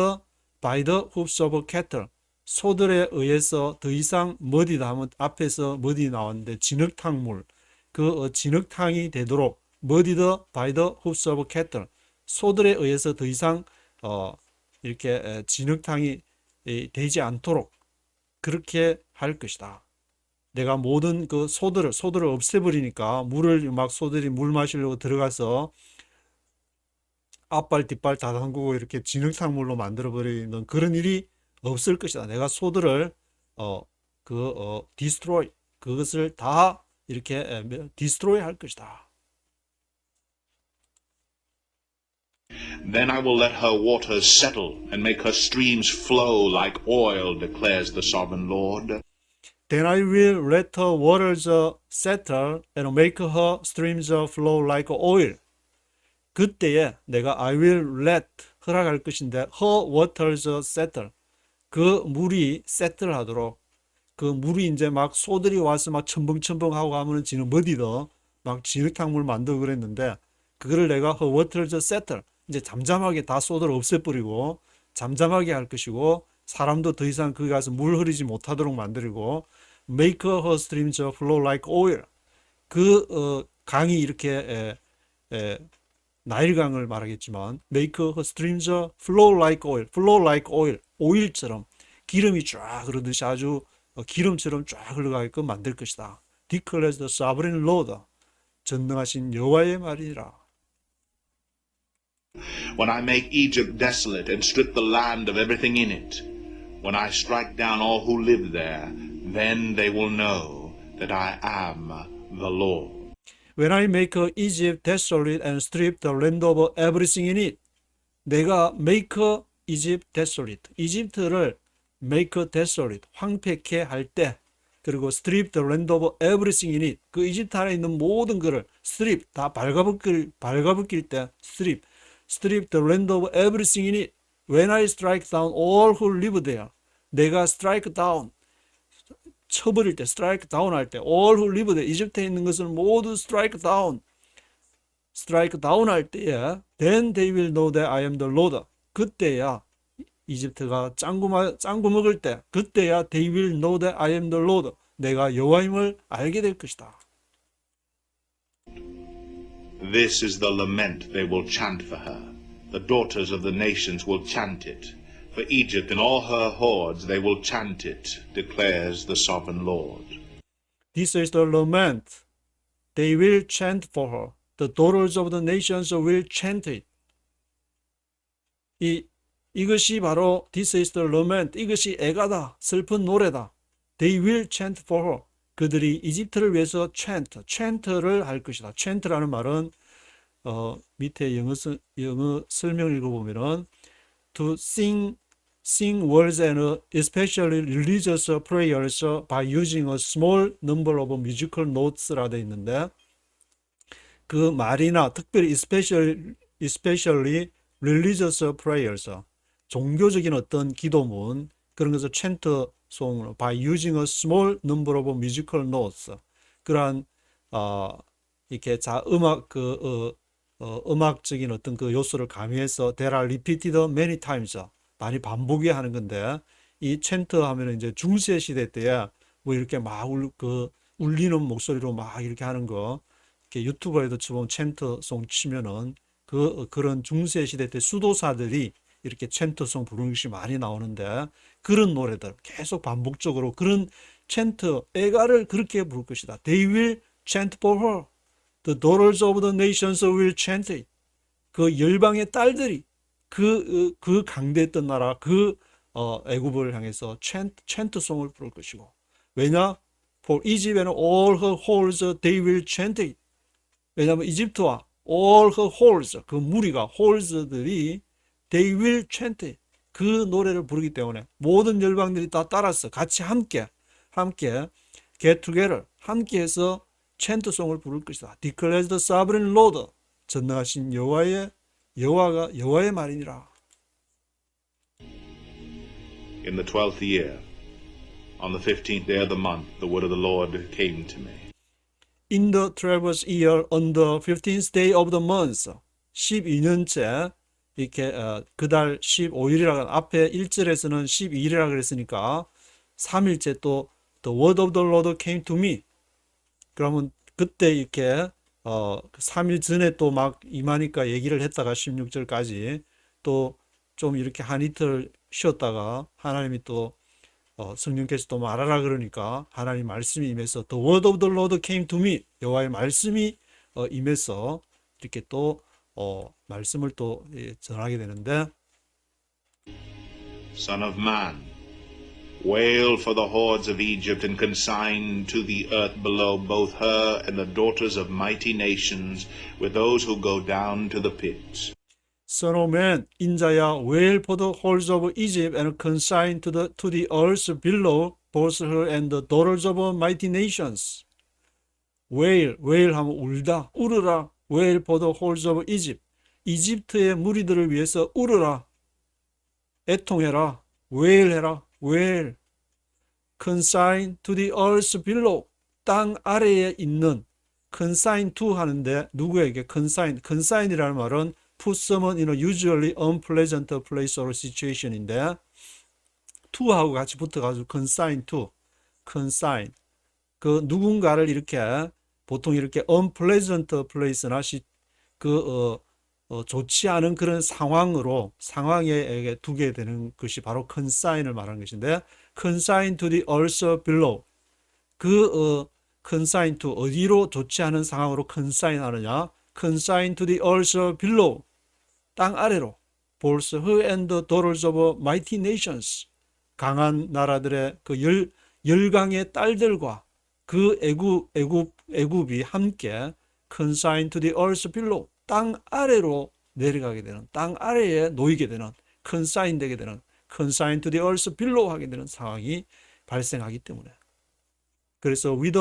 by the hoofs of cattle. 소들에 의해서 더 이상 muddied 하면 앞에서 muddy 나왔는데 진흙탕물. 그 진흙탕이 되도록 muddied by the hoofs of cattle. 소들에 의해서 더 이상 이렇게 진흙탕이 되지 않도록 그렇게 할 것이다. 내가 모든 그 소들을 없애버리니까 소들이 물 마시려고 들어가서 앞발 뒷발 다 담그고 이렇게 진흙탕물로 만들어버리는 그런 일이 없을 것이다. 내가 소들을 destroy, 그것을 다 이렇게 destroy 할 것이다. Then I will let her waters settle and make her streams flow like oil, declares the sovereign Lord. Then I will let her waters settle and make her streams flow like oil. 그때에 내가 I will let 허락할 것인데 her waters settle. 그 물이 settle 하도록 그 물이 이제 막 소들이 와서 막 첨벙첨벙하고 하면은 지는 머디더 막 진흙탕물 만들고 그랬는데 그거를 내가 her waters settle 이제 잠잠하게 다 소들을 없애버리고 잠잠하게 할 것이고 사람도 더 이상 거기 가서 물 흐르지 못하도록 만들고 make her streams flow like oil. 그 강이 이렇게 나일강을 말하겠지만 make her streams flow like oil, flow like oil, 오일처럼 기름이 쫙 흐르듯이 아주 기름처럼 쫙 흘러가게끔 만들 것이다. declares the sovereign Lord. 전능하신 여호와의 말이라. When I make Egypt desolate and strip the land of everything in it, when I strike down all who live there, then they will know that I am the Lord. When I make Egypt desolate and strip the land of everything in it. 내가 make Egypt desolate. 이집트를 make desolate. 황폐케 할 때. 그리고 strip the land of everything in it. 그 이집트 안에 있는 모든 것을 strip. 다 발가벗길 때 strip. strip the land of everything in it. When I strike down all who live there. 내가 strike down. 쳐버릴 때, strike down 할 때, all who live there, 이집트에 있는 것을 모두 strike down 할 때에, then they will know that I am the Lord. 그때야, 이집트가 짱구 먹을 때, 그때야 they will know that I am the Lord. 내가 여호와임을 알게 될 것이다. This is the lament they will chant for her. The daughters of the nations will chant it. For Egypt and all her hordes, they will chant it, declares the sovereign Lord. This is the lament. They will chant for her. The daughters of the nations will chant it. 이것이 바로 This is the lament. 이것이 애가다. 슬픈 노래다. They will chant for her. 그들이 이집트를 위해서 chant를 할 것이다. chant라는 말은 밑에 영어 설명을 읽어보면은 to sing words and especially religious prayers by using a small number of musical notes라 되어 있는데 그 말이나 특별히 especially religious prayers 종교적인 어떤 기도문 그런 것을 chant song by using a small number of musical notes 그러한 이렇게 음악적인 어떤 그 요소를 가미해서 they are repeated many times 많이 반복해야 하는 건데 이 chant 하면은 이제 중세 시대 때에 뭐 이렇게 막 울리는 목소리로 막 이렇게 하는 거 이렇게 유튜브에도 치면 chant song 치면은 그런 중세 시대 때 수도사들이 이렇게 chant송 부르는 것이 많이 나오는데 그런 노래들 계속 반복적으로 그런 chant 애가를 그렇게 부를 것이다. They will chant for her. The daughters of the nations will chant it. 그 열방의 딸들이 그 강대했던 나라 애굽을 향해서 chant송을 부를 것이고 왜냐? For Egypt and all her hordes they will chant it. 왜냐하면 이집트와 all her hordes 그 무리가 horde들이 they will chant it. 그 노래를 부르기 때문에 모든 열방들이 다 따라서 같이 함께 get together 함께해서 chant송을 부를 것이다. Declares the sovereign Lord. 전능하신 여호와의 말이니라. In the 12th year, on the 15th day of the month, the word of the Lord came to me. In the 12th year, on the 15th day of the month, 12년째 이렇게 그달 15일이라 앞에 1절에서는 12일이라 그랬으니까 3일째 또 the word of the Lord came to me. 그러면 그때 이렇게 3일 전에 또 막 임하니까 얘기를 했다가 16절까지 또 좀 이렇게 한 이틀 쉬었다가 하나님이 또 성령께서 또 말하라 그러니까 하나님 말씀이 임해서 the word of the Lord came to me. 여호와의 말씀이 임해서 이렇게 또 말씀을 또 전하게 되는데 Son of man, wail for the hordes of Egypt and consign to the earth below both her and the daughters of mighty nations with those who go down to the pit. Son of man, 인자야, wail for the hordes of Egypt and consign to the earth below both her and the daughters of mighty nations. wail 하면 울다, 울으라. wail for the hordes of Egypt. 이집트의 무리들을 위해서 울으라. 애통해라. wail해라. wail. consign to the earth below. 땅 아래에 있는 consign to 하는데 누구에게 consign이라는 말은 put someone in a usually unpleasant place or situation인데 to하고 같이 붙어가지고 consign 그 누군가를 이렇게 보통 이렇게 unpleasant place나 좋지 않은 그런 상황에 두게 되는 것이 바로 consign을 말하는 것인데 consign to the earth below consign to 어디로 좋지 않은 상황으로 consign 하느냐 consign to the earth below 땅 아래로 both her and the daughters of mighty nations 강한 나라들의 그 열강의 딸들과 그 애굽이 함께 consign to the earth below 땅 아래로 내려가게 되는 땅 아래에 놓이게 되는 consign 되게 되는 consign to the earth below 하게 되는 상황이 발생하기 때문에 그래서 with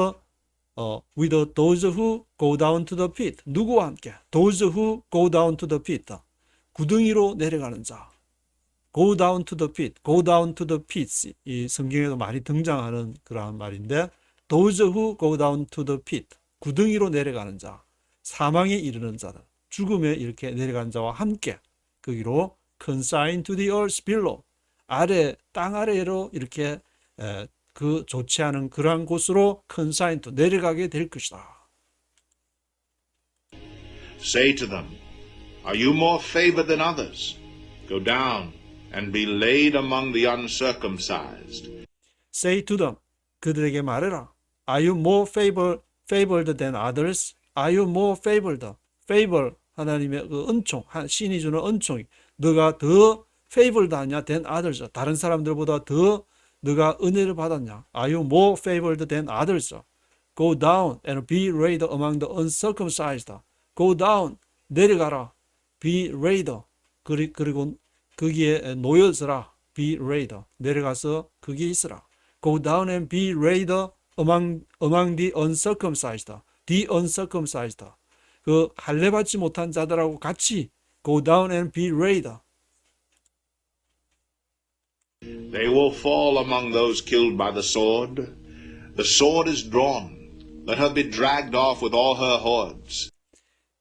those who go down to the pit 누구와 함께 those who go down to the pit 구덩이로 내려가는 자 go down to the pits 이 성경에도 많이 등장하는 그러한 말인데 those who go down to the pit 구덩이로 내려가는 자 사망에 이르는 자들 죽음에 이렇게 내려가는 자와 함께 거기로 consign to the earth below 땅 아래로 이렇게 그 좋지 않은 그러한 곳으로 consign to 내려가게 될 것이다. Say to them, are you more favored than others? Go down, and be laid among the uncircumcised. Say to them, 그들에게 말해라. Are you more favored than others? Are you more favored? favor, 하나님의 그 은총, 신이 주는 은총이 너가 더 favored 하냐 than others, 다른 사람들보다 더 너가 은혜를 받았냐? Are you more favored than others? Go down and be laid among the uncircumcised. Go down, 내려가라. Be laid, 그리고 거기에 놓여 있으라. Be laid, 내려가서 거기에 있으라. Go down and be laid among the uncircumcised. The uncircumcised. 그 할례 받지 못한 자들하고 같이 go down and be laid. They will fall among those killed by the sword. The sword is drawn. Let her be dragged off with all her hordes.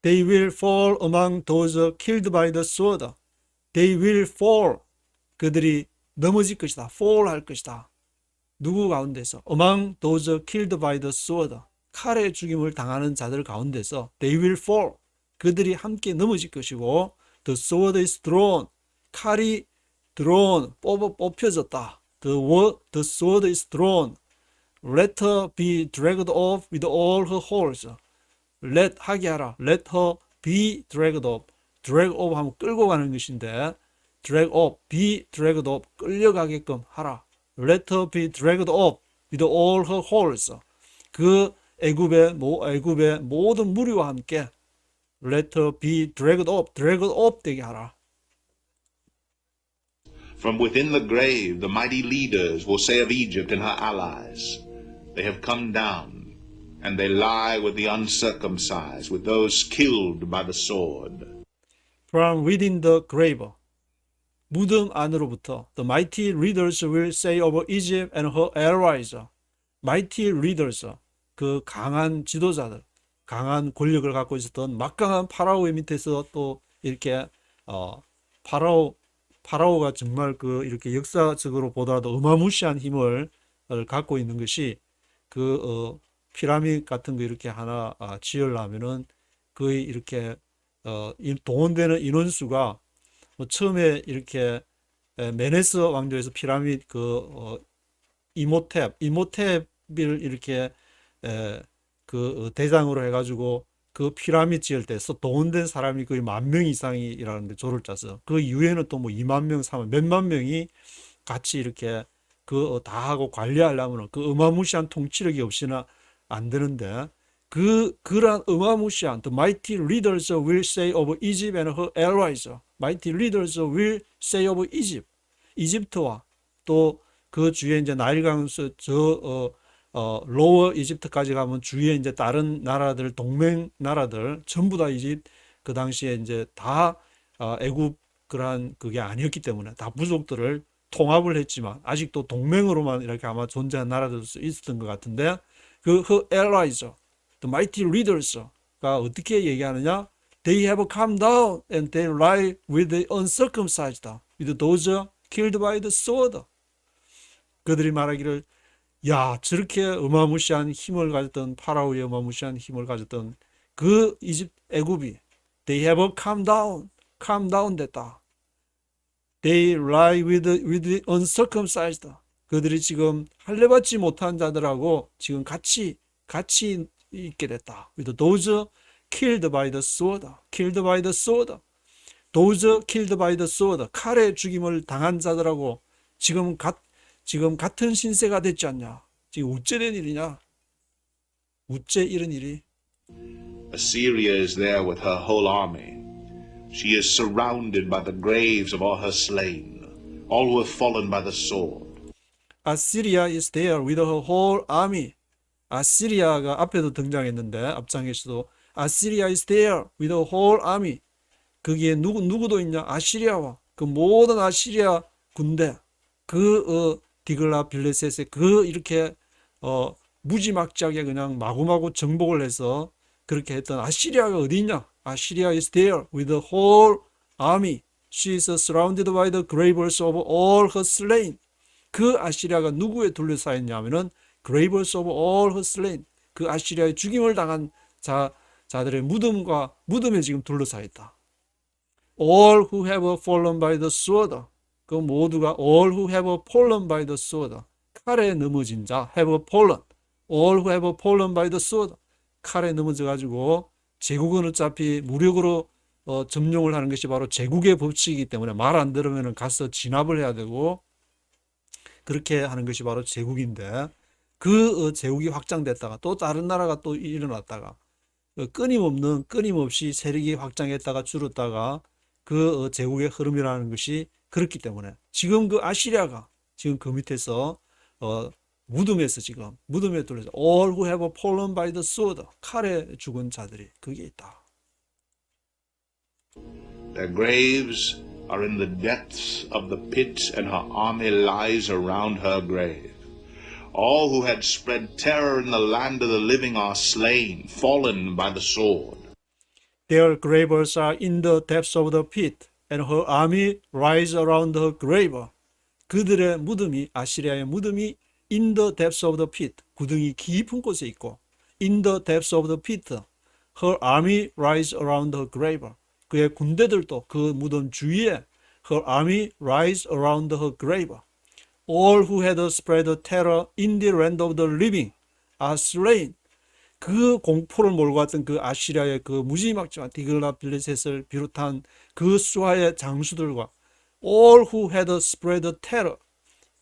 They will fall among those killed by the sword. They will fall. 그들이 넘어질 것이다. fall 할 것이다. 누구 가운데서? Among those killed by the sword. 칼의 죽임을 당하는 자들 가운데서 they will fall. 그들이 함께 넘어질 것이고 the sword is drawn. 칼이 drawn, 뽑혀졌다. The sword is drawn. Let her be dragged off with all her hordes. Let 하게 하라. Let her be dragged off. drag off 하면 끌고 가는 것인데 drag off, be dragged off, 끌려가게끔 하라. Let her be dragged off with all her hordes. 그 애굽의 모든 무리와 함께 let her be dragged off 되게 하라. From within the grave, the mighty leaders will say of Egypt and her allies, they have come down, and they lie with the uncircumcised, with those killed by the sword. From within the grave, 무덤 안으로부터 the mighty leaders will say over Egypt and her allies. mighty leaders, 그 강한 지도자들, 강한 권력을 갖고 있었던 막강한 파라오의 밑에서 또 이렇게 파라오가 정말 그 이렇게 역사적으로 보더라도 어마무시한 힘을 갖고 있는 것이 그 피라미드 같은 거 이렇게 하나 지으려면은 거의 이렇게 동원되는 인원수가 처음에 이렇게 메네스 왕조에서 피라미드 이모탭을 이렇게 그 대장으로 해가지고 그 피라미드 지을 때 동원된 사람이 거의 10,000명 이상이라는데 조를 짜서 그 이후에는 또 뭐 20,000명, 3만 몇만 명이 같이 이렇게 그 다 하고 관리하려면 그 어마무시한 통치력이 없이는 안 되는데 그러한 어마무시한 the mighty leaders will say of Egypt and her allies. mighty leaders will say of Egypt. 이집트와 또 그 주위에 이제 나일강 로어 이집트까지 가면 주위에 이제 다른 나라들 동맹 나라들 전부 다 그 당시에 이제 다 애굽 그러한 그게 아니었기 때문에 다 부족들을 통합을 했지만 아직도 동맹으로만 이렇게 아마 존재한 나라들도 있었던 것 같은데 그 her allies, the mighty leaders가 어떻게 얘기하느냐? They have come down and they lie with the uncircumcised, with those killed by the sword. 그들이 말하기를 야 저렇게 어마무시한 힘을 가졌던 파라오의 어마무시한 힘을 가졌던 그 애굽이 they have come down 됐다. They lie with the uncircumcised. 그들이 지금 할례받지 못한 자들하고 지금 같이 있게 됐다. With those killed by the sword. Those killed by the sword. 칼의 죽임을 당한 자들하고 지금 같은 신세가 됐지 않냐? 지금 어째 된 일이냐? 어째 이런 일이? Assyria is there with her whole army. She is surrounded by the graves of all her slain, all who have fallen by the sword. Assyria is there with her whole army. 아시리아가 앞에도 등장했는데 앞장에서도 Assyria is there with her whole army. 거기에 누구도 있냐? 아시리아와 그 모든 아시리아 군대 디글라 빌레셋의 이렇게 무지막지하게 그냥 마구마구 정복을 해서 그렇게 했던 아시리아가 어디 있냐? 아시리아 is there with the whole army. She is surrounded by the graves of all her slain. 그 아시리아가 누구에 둘러싸여 있냐면은 graves of all her slain. 그 아시리아의 죽임을 당한 자들의 무덤에 지금 둘러싸여 있다. All who have fallen by the sword. 그 모두가 all who have fallen by the sword. 칼에 넘어진 자 have fallen. all who have fallen by the sword. 칼에 넘어져 가지고 제국은 어차피 무력으로 점령을 하는 것이 바로 제국의 법칙이기 때문에 말 안 들으면 가서 진압을 해야 되고 그렇게 하는 것이 바로 제국인데 그 제국이 확장됐다가 또 다른 나라가 또 일어났다가 끊임없이 세력이 확장했다가 줄었다가 그 제국의 흐름이라는 것이 그렇기 때문에 지금 그 아시리아가 지금 그 밑에서 무덤에서 지금 무덤에 둘러서 all who have fallen by the sword 칼에 죽은 자들이 거기에 있다. Their graves are in the depths of the pit, and her army lies around her grave. All who had spread terror in the land of the living are slain, fallen by the sword. Their graves are in the depths of the pit, and her army rise around her grave. 그들의 무덤이 아시리아의 무덤이 in the depths of the pit, 구덩이 깊은 곳에 있고 in the depths of the pit, her army rise around her grave. 그의 군대들도 그 무덤 주위에 her army rise around her grave. All who had spread terror in the land of the living are slain. 그 공포를 몰고 왔던 그 아시리아의 그 무지막지한 디글라빌레셋을 비롯한 그 수하의 장수들과 all who had spread terror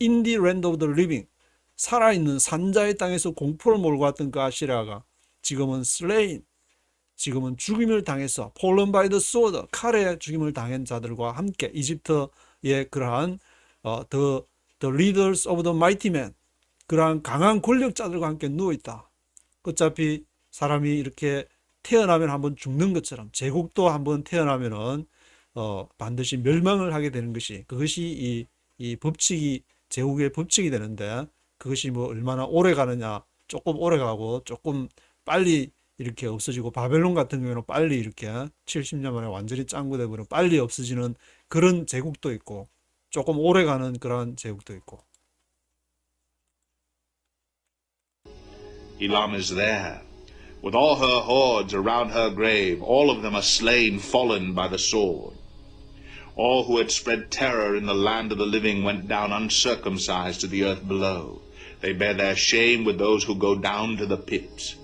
in the land of the living, 살아있는 산자의 땅에서 공포를 몰고 왔던 그 아시리아가 지금은 slain, 지금은 죽임을 당해서 fallen by the sword, 칼에 죽임을 당한 자들과 함께 이집트의 그러한 the leaders of the mighty men, 그러한 강한 권력자들과 함께 누워있다. 어차피 사람이 이렇게 태어나면 한번 죽는 것처럼 제국도 한번 태어나면은 반드시 멸망을 하게 되는 것이 그것이 이 법칙이 제국의 법칙이 되는데 그것이 뭐 얼마나 오래 가느냐, 조금 오래 가고 조금 빨리 이렇게 없어지고 바벨론 같은 경우는 빨리 이렇게 70년 만에 완전히 짱구돼 버리고 빨리 없어지는 그런 제국도 있고 조금 오래 가는 그런 제국도 있고. Elam is there, with all her hordes around her grave. All of them are slain, fallen by the sword. All who had spread terror in the land of the living went down uncircumcised to the earth below. They bear their shame with those who go down to the pit.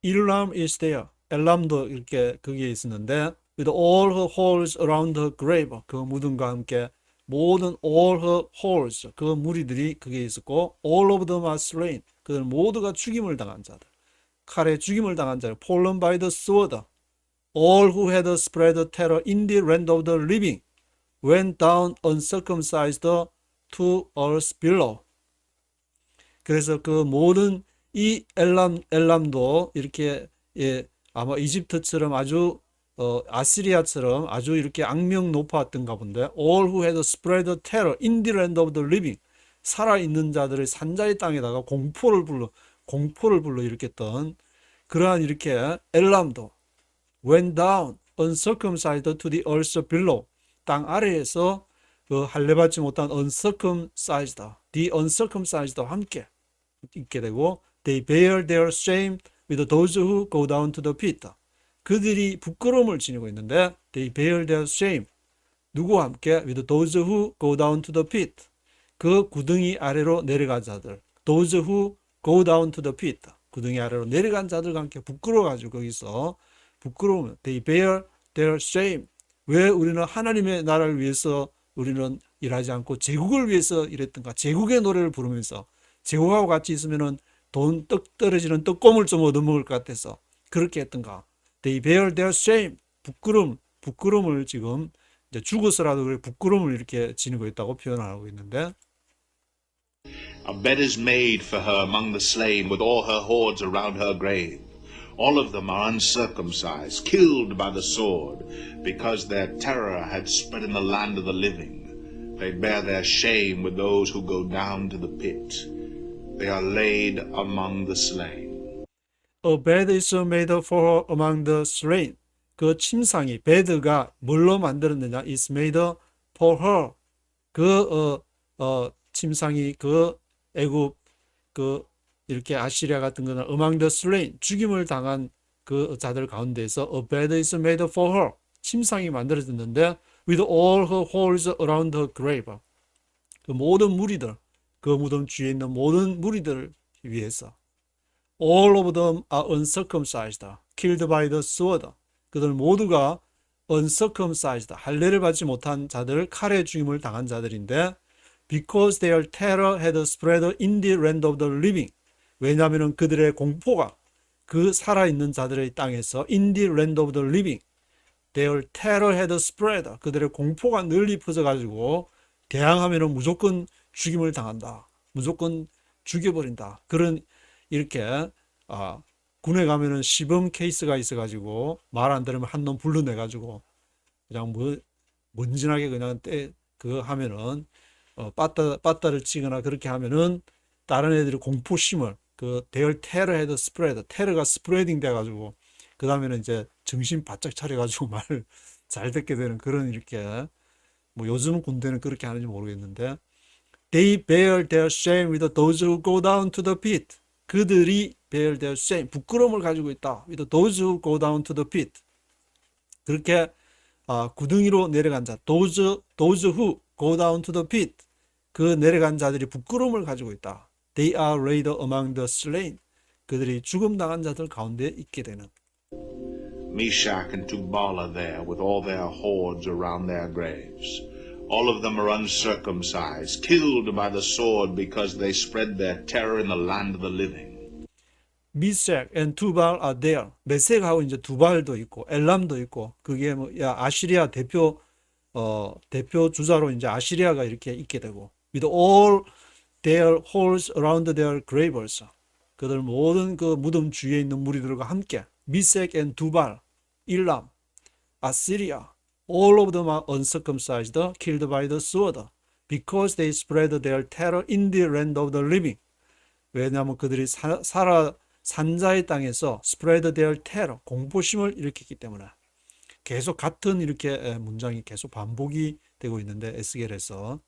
Elam is there. 엘람도 이렇게 거기에 있었는데 with all her holes around her grave, 그 무덤과 함께 모든 all her holes, 그 무리들이 거기에 있었고 all of them are slain, 그들 모두가 죽임을 당한 자들, 칼에 죽임을 당한 자들, fallen by the sword. All who had spread terror in the land of the living went down uncircumcised to earth below. 그래서 그 모든 이 엘람도 이렇게 아마 이집트처럼 아주 아시리아처럼 아주 이렇게 악명 높았던가 본데 all who had spread terror in the land of the living, 살아있는 자들의 산자의 땅에다가 공포를 불러 일으켰던 그러한 이렇게 엘람도 went down uncircumcised to the earth below, 땅 아래에서 그 할례받지 못한 the uncircumcised와 함께 있게 되고 they bear their shame with those who go down to the pit. 그들이 부끄러움을 지니고 있는데 they bear their shame, 누구와 함께 with those who go down to the pit, 그 구덩이 아래로 내려간 자들, those who go down to the pit, 구덩이 아래로 내려간 자들과 함께 부끄러워가지고 거기서 부끄러우면 they bear their shame. 왜 우리는 하나님의 나라를 위해서 우리는 일하지 않고 제국을 위해서 일했던가, 제국의 노래를 부르면서 제국하고 같이 있으면은 떡 떨어지는 떡고물 좀 얻어먹을 것 같아서 그렇게 했던가. They bear their shame. 부끄러움을 지금 이제 죽어서라도 그래 부끄러움을 이렇게 지니고 있다고 표현하고 있는데 A bed is made for her among the slain, with all her hordes around her grave. All of them are uncircumcised, killed by the sword, because their terror had spread in the land of the living. They bear their shame with those who go down to the pit. They are laid among the slain. A bed is made for her among the slain. 그 침상이 bed가 뭘로 만들었느냐? is made for her. 그 침상이 그 애굽 그 이렇게 아시리아 같은 거는 among the slain, 죽임을 당한 그 자들 가운데서 a bed is made for her, 침상이 만들어졌는데 with all her holes around her grave. 그 모든 무리들, 그 무덤 주위에 있는 모든 무리들을 위해서. All of them are uncircumcised, killed by the sword. 그들 모두가 uncircumcised, 할례를 받지 못한 자들, 칼에 죽임을 당한 자들인데, because their terror had spread in the land of the living. 왜냐하면 그들의 공포가 그 살아있는 자들의 땅에서 in the land of the living. Their terror had spread. 그들의 공포가 널리 퍼져가지고 대항하면 무조건 죽임을 당한다. 무조건 죽여버린다. 그런 이렇게 군에 가면은 시범 케이스가 있어가지고 말 안 들으면 한 놈 불러내가지고 그냥 뭐 먼지나게 그냥 그거 하면은 빠따를 치거나 그렇게 하면은 다른 애들이 공포심을 그 their terror had spread. 테러가 스프레딩 돼가지고 그 다음에는 이제 정신 바짝 차려가지고 말 잘 듣게 되는 그런 이렇게 뭐 요즘 군대는 그렇게 하는지 모르겠는데 they bear their shame with those who go down to the pit. 그들이 bear their shame, 부끄러움을 가지고 있다. with those who go down to the pit. 그렇게 구덩이로 내려간 자, those who go down to the pit. 그 내려간 자들이 부끄러움을 가지고 있다. They are laid among the slain. 그들이 죽음당한 자들 가운데 있게 되는. Meshach and Tubal are there with all their hordes around their graves. All of them are uncircumcised, killed by the sword because they spread their terror in the land of the living. 미색 and 두발 are there. 메색하고 이제 두발도 있고 엘람도 있고 그게 뭐 아시리아 대표 주자로 이제 아시리아가 이렇게 있게 되고 with all their holes around their graves. 그들 모든 그 무덤 주위에 있는 무리들과 함께 미색 and 두발, 일람, 아시리아 all of them are uncircumcised, killed by the sword, because they spread their terror in the land of the living. 왜냐하면 그들이 산자의 땅에서 spread their terror, 공포심을 일으켰기 때문에. 계속 같은 이렇게 문장이 계속 반복이 되고 있는데 에스겔에서.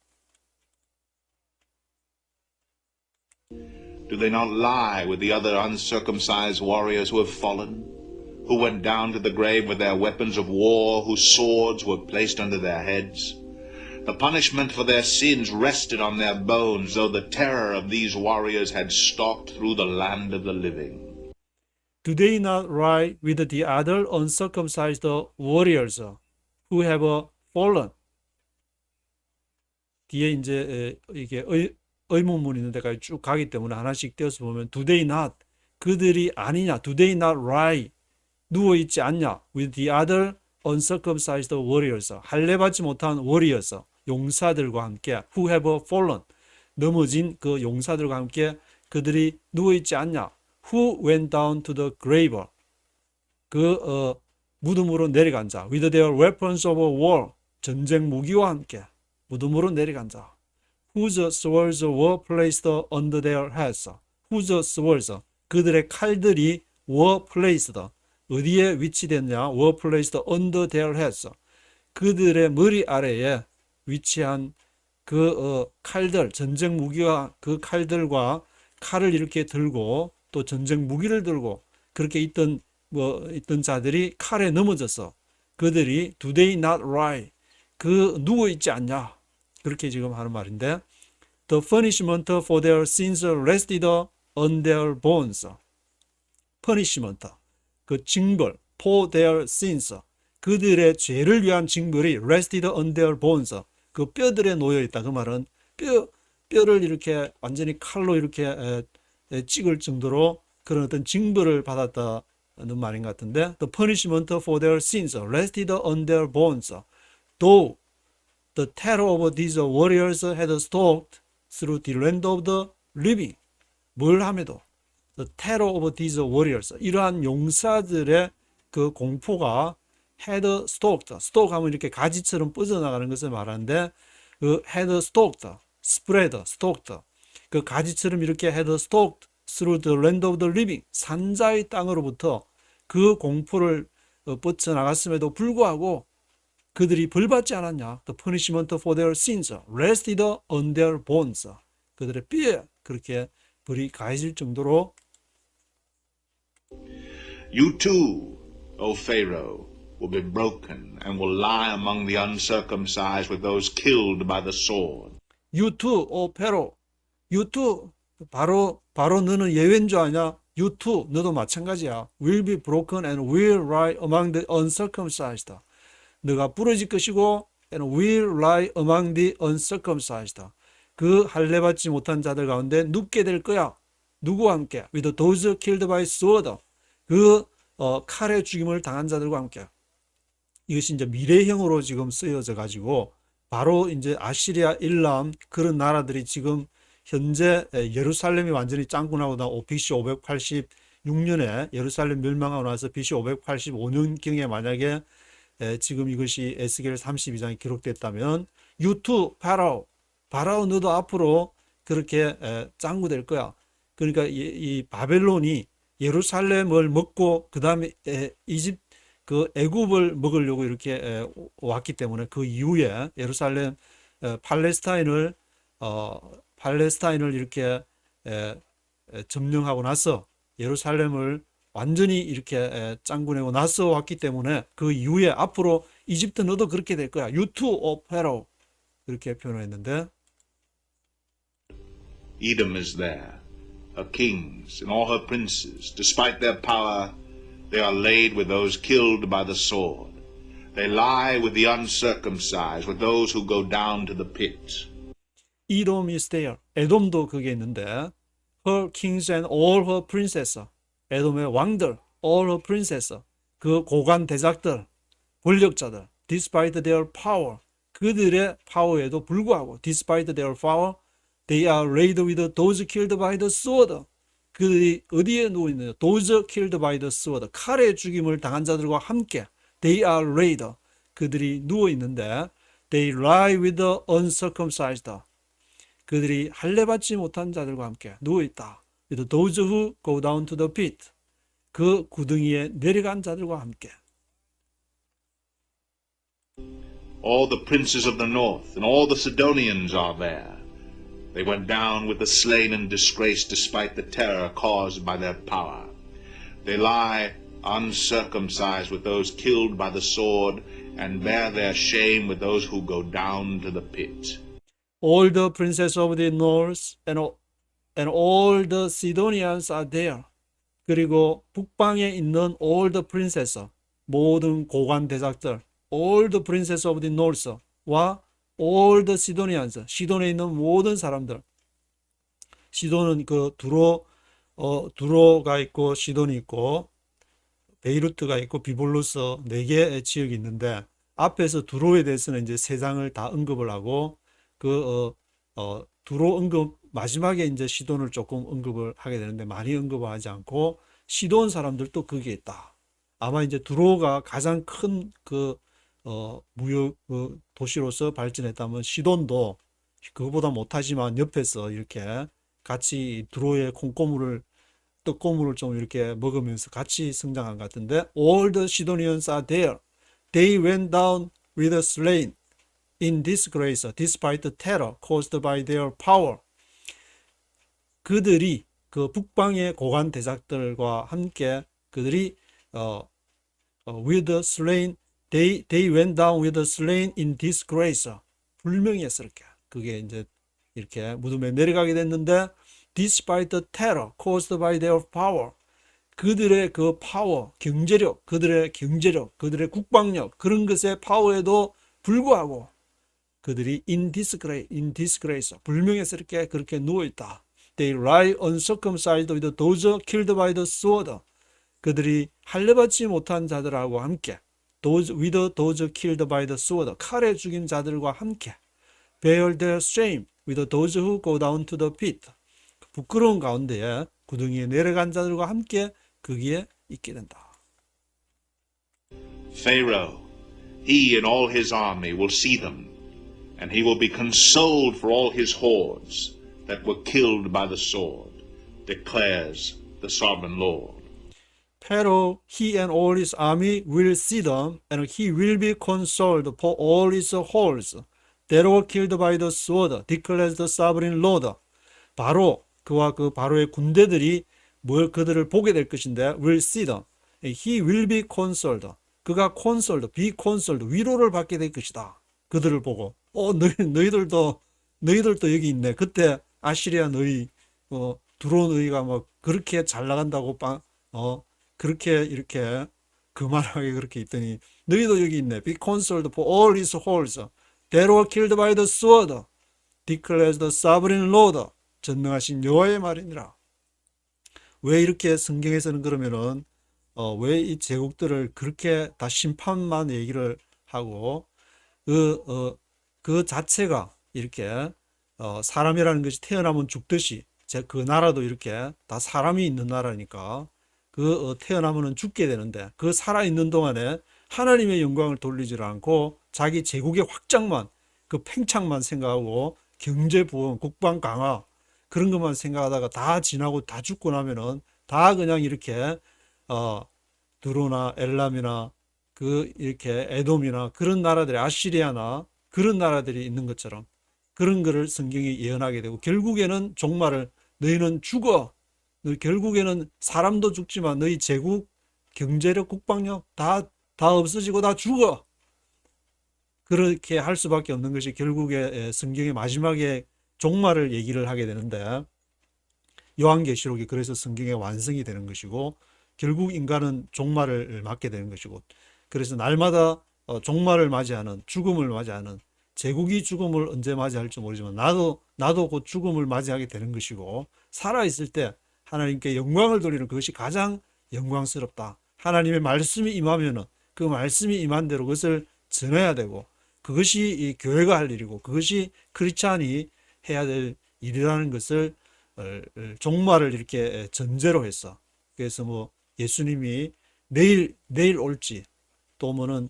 Do they not lie with the other uncircumcised warriors who have fallen, who went down to the grave with their weapons of war, whose swords were placed under their heads? The punishment for their sins rested on their bones, though the terror of these warriors had stalked through the land of the living. Do they not lie with the other uncircumcised warriors who have fallen? 뒤에 이제 이게 의문문이 있는 데까지 쭉 가기 때문에 하나씩 떼어서 보면 do they not, 그들이 아니냐, do they not lie, 누워있지 않냐, with the other uncircumcised warriors, 할례받지 못한 warriors, 용사들과 함께, who have fallen, 넘어진 그 용사들과 함께 그들이 누워있지 않냐, who went down to the grave, 그 무덤으로 내려간 자, with their weapons of war, 전쟁 무기와 함께 무덤으로 내려간 자, whose swords were placed under their heads, whose swords, 그들의 칼들이 were placed, 어디에 위치됐냐, were placed under their heads, 그들의 머리 아래에 위치한 그 칼들, 전쟁 무기와 그 칼들과 칼을 이렇게 들고 또 전쟁 무기를 들고 그렇게 있던 자들이 칼에 넘어져서 그들이 do they not lie, 그 누워 있지 않냐, 그렇게 지금 하는 말인데 the punishment for their sins rested on their bones. punishment, 그 징벌 for their sins, 그들의 죄를 위한 징벌이 rested on their bones, 그 뼈들에 놓여 있다. 그 말은 뼈를 이렇게 완전히 칼로 이렇게 찍을 정도로 그런 어떤 징벌을 받았다는 말인 것 같은데 the punishment for their sins rested on their bones. though the terror of these warriors had stalked through the land of the living. 뭘 함에도 the terror of these warriors, 이러한 용사들의 그 공포가 had stalked, stalk 하면 이렇게 가지처럼 뻗어나가는 것을 말하는데 그 had stalked, spread, stalked, 그 가지처럼 이렇게 had stalked through the land of the living, 산자의 땅으로부터 그 공포를 뻗쳐나갔음에도 불구하고 그들이 벌받지 않았냐. The punishment for their sins rested on their bones. 그들의 뼈에 그렇게 벌이 가해질 정도로 You too, O Pharaoh, will be broken and will lie among the uncircumcised with those killed by the sword. You too, 오 페로. You too. 바로 너는 예외인 줄 아냐? You too. 너도 마찬가지야. Will be broken and will lie among the uncircumcised. 너가 부러질 것이고 and will lie among the uncircumcised. 그 할례받지 못한 자들 가운데 눕게 될 거야. 누구와 함께? With those killed by sword. 그 칼에 죽임을 당한 자들과 함께. 이것이 이제 미래형으로 지금 쓰여져 가지고 바로 이제 아시리아, 일람 그런 나라들이 지금 현재 예루살렘이 완전히 짱구나고 나 BC 586년에 예루살렘 멸망하고 나서 BC 585년경에 만약에 지금 이것이 에스겔 32장에 기록됐다면 유투 파라오 너도 앞으로 그렇게 짱구될 거야. 그러니까 이 바벨론이 예루살렘을 먹고 그 다음에 이집 그 애굽을 먹으려고 이렇게 왔기 때문에 그 이후에 예루살렘 팔레스타인을 이렇게 점령하고 나서 예루살렘을 완전히 이렇게 짱구내고 나서 왔기 때문에 그 이후에 앞으로 이집트 너도 그렇게 될 거야. You too, O Pharaoh. 이렇게 표현했는데 Edom is there, her kings and all her princes. Despite their power, they are laid with those killed by the sword. They lie with the uncircumcised, with those who go down to the pit. Edom is there. 에돔도 그게 있는데 her kings and all her princesses. 에돔의 왕들, all her princesses. 그 고관 대작들, 권력자들. Despite their power. 그들의 파워에도 불구하고 despite their power, they are laid with those killed by the sword. 그들이 어디에 누워 있느냐? Those killed by the sword. 칼에 죽임을 당한 자들과 함께 they are laid. 그들이 누워 있는데 they lie with the uncircumcised. 그들이 할례받지 못한 자들과 함께 누워 있다. with those who go down to the pit. 그 구덩이에 내려간 자들과 함께. All the princes of the north and all the Sidonians are there. They went down with the slain and disgraced despite the terror caused by their power. They lie uncircumcised with those killed by the sword and bear their shame with those who go down to the pit. All the princes of the north and all the Sidonians are there. 그리고 북방에 있는 all the princess, 모든 고관 대작들, all the princess of the north와 all the Sidonians, 시돈에 있는 모든 사람들. 시돈은 그 두로가 있고 시돈이 있고 베이루트가 있고 비볼루스 4개의 지역이 있는데 앞에서 두로에 대해서는 이제 3장을 다 언급을 하고 두로 언급 마지막에 이제 시돈을 조금 언급을 하게 되는데 많이 언급을 하지 않고 시돈 사람들도 거기에 있다. 아마 이제 두로가 가장 큰 무역 도시로서 발전했다면 시돈도 그거보다 못하지만 옆에서 이렇게 같이 두로의 떡고물을 좀 이렇게 먹으면서 같이 성장한 것 같은데 all the Sidonians are there. They went down with the slain in disgrace despite the terror caused by their power. 그들이 그 북방의 고관 대작들과 함께 그들이 with the slain they went down with the slain in disgrace. 불명예스럽게 그게 이제 이렇게 무덤에 내려가게 됐는데 despite the terror caused by their power. 그들의 그 파워, 경제력, 그들의 국방력 그런 것의 파워에도 불구하고 그들이 in disgrace, 불명예스럽게 그렇게 누워있다. They lie uncircumcised with those killed by the sword. 그들이 할례받지 못한 자들하고 함께 with those killed by the sword. 칼에 죽인 자들과 함께 bear their shame with those who go down to the pit. 부끄러운 가운데에 구덩이에 내려간 자들과 함께 거기에 있게 된다. Pharaoh, he and all his army will see them, and he will be consoled for all his hordes that were killed by the sword, declares the sovereign Lord. Pharaoh, he and all his army will see them, and he will be consoled for all his hordes that were killed by the sword, declares the sovereign Lord. 바로 그와 그 바로의 군대들이 그들을 보게 될 것인데 will see them. He will be consoled. 그가 콘솔드, 비콘솔드, 위로를 받게 될 것이다. 그들을 보고 너희들도 여기 있네. 그때 아시리아 너희 들어온 너희가 뭐 그렇게 잘 나간다고 그렇게 이렇게 그만하게 그렇게 있더니 너희도 여기 있네. Be consoled for all his hordes that were killed by the sword, declares the sovereign Lord. 전능하신 여호와의 말이니라. 왜 이렇게 성경에서는 그러면은 왜 이 제국들을 그렇게 다 심판만 얘기를 하고 그 자체가 이렇게 사람이라는 것이 태어나면 죽듯이 그 나라도 이렇게 다 사람이 있는 나라니까 태어나면은 죽게 되는데 그 살아있는 동안에 하나님의 영광을 돌리지 않고 자기 제국의 확장만 그 팽창만 생각하고 경제 부흥, 국방 강화 그런 것만 생각하다가 다 지나고 다 죽고 나면은 다 그냥 이렇게 드로나 엘람이나 이렇게 에돔이나 그런 나라들이 아시리아나 그런 나라들이 있는 것처럼 그런 거를 성경이 예언하게 되고 결국에는 종말을 너희는 죽어. 결국에는 사람도 죽지만 너희 제국, 경제력, 국방력 다 없어지고 다 죽어. 그렇게 할 수밖에 없는 것이 결국에 성경의 마지막에 종말을 얘기를 하게 되는데 요한계시록이 그래서 성경의 완성이 되는 것이고 결국 인간은 종말을 맞게 되는 것이고 그래서 날마다 종말을 맞이하는 죽음을 맞이하는 제국이 죽음을 언제 맞이할지 모르지만 나도 곧 죽음을 맞이하게 되는 것이고 살아있을 때 하나님께 영광을 돌리는 그것이 가장 영광스럽다. 하나님의 말씀이 임하면은 그 말씀이 임한 대로 그것을 전해야 되고 그것이 이 교회가 할 일이고 그것이 크리스찬이 해야 될 일이라는 것을 종말을 이렇게 전제로 했어. 그래서 뭐 예수님이 내일 올지 또 뭐는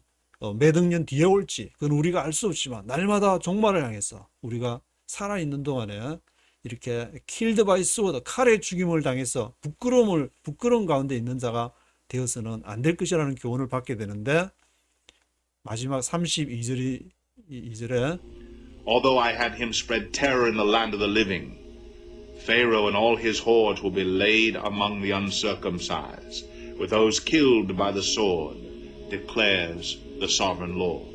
몇 억년 뒤에 올지 그건 우리가 알 수 없지만 날마다 종말을 향해서 우리가 살아있는 동안에 이렇게 killed by sword, 칼에 죽임을 당해서 부끄러움 가운데 있는 자가 되어서는 안 될 것이라는 교훈을 받게 되는데 마지막 32절에 Although I had him spread terror in the land of the living, Pharaoh and all his hordes will be laid among the uncircumcised, with those killed by the sword, declares the sovereign Lord.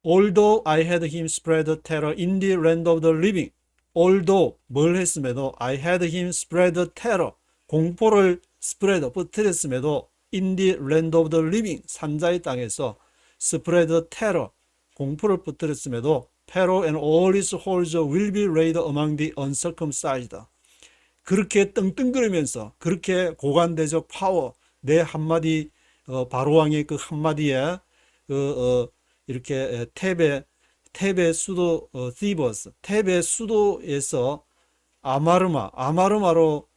Although I had him spread terror in the land of the living. Although 뭘 했음에도 I had him spread terror 공포를 spread 퍼뜨렸음에도 in the land of the living 산자의 땅에서 spread terror 공포를 퍼뜨렸음에도 Pharaoh and all his hordes will be laid among the uncircumcised. 그렇게 떵떵거리면서 그렇게 고관대적 파워 내 한마디 바로왕의 그 한마디에 이렇게 테베 수도 티버스 테베 수도에서 아마르마로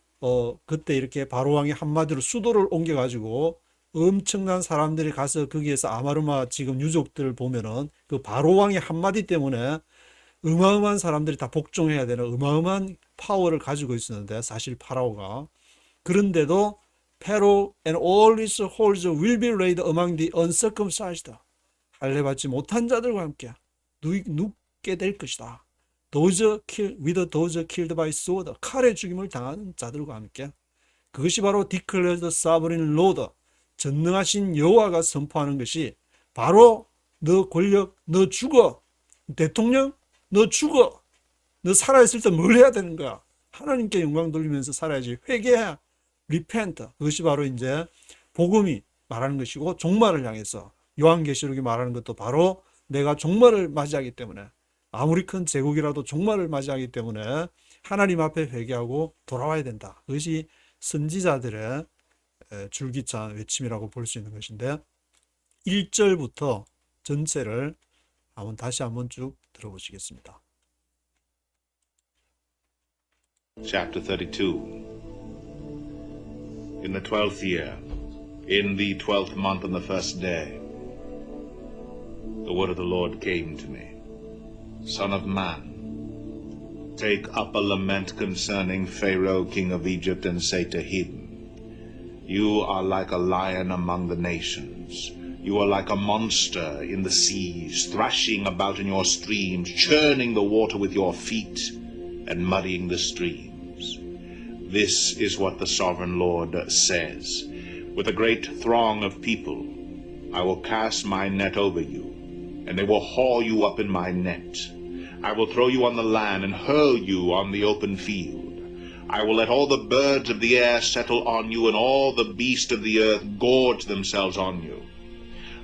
그때 이렇게 바로왕이 한마디로 수도를 옮겨 가지고 엄청난 사람들이 가서 거기에서 아마르마 지금 유족들을 보면은 그 바로왕의 한마디 때문에 어마어마한 사람들이 다 복종해야 되는 어마어마한 파워를 가지고 있었는데 사실 파라오가 그런데도 Pharaoh and all his hordes will be laid among the uncircumcised. 할례받지 못한 자들과 함께 눕게 될 것이다. with those killed by sword. 칼에 죽임을 당하는 자들과 함께. 그것이 바로 declares the sovereign Lord. 전능하신 여호와가 선포하는 것이 바로 너 권력, 너 죽어. 대통령, 너 죽어. 너 살아있을 때 뭘 해야 되는 거야? 하나님께 영광 돌리면서 살아야지. 회개해. repent. 그것이 바로 이제 복음이 말하는 것이고 종말을 향해서 요한계시록이 말하는 것도 바로 내가 종말을 맞이하기 때문에 아무리 큰 제국이라도 종말을 맞이하기 때문에 하나님 앞에 회개하고 돌아와야 된다. 그것이 선지자들의 줄기찬 외침이라고 볼 수 있는 것인데 1절부터 전체를 다시 한번 쭉 들어보시겠습니다. Chapter 32. In the 12th year, in the 12th month on the first day, the word of the Lord came to me. Son of man, take up a lament concerning Pharaoh, king of Egypt, and say to him, You are like a lion among the nations. You are like a monster in the seas, thrashing about in your streams, churning the water with your feet, and muddying the streams. This is what the sovereign Lord says. With a great throng of people, I will cast my net over you, and they will haul you up in my net. I will throw you on the land and hurl you on the open field. I will let all the birds of the air settle on you, and all the beasts of the earth gorge themselves on you.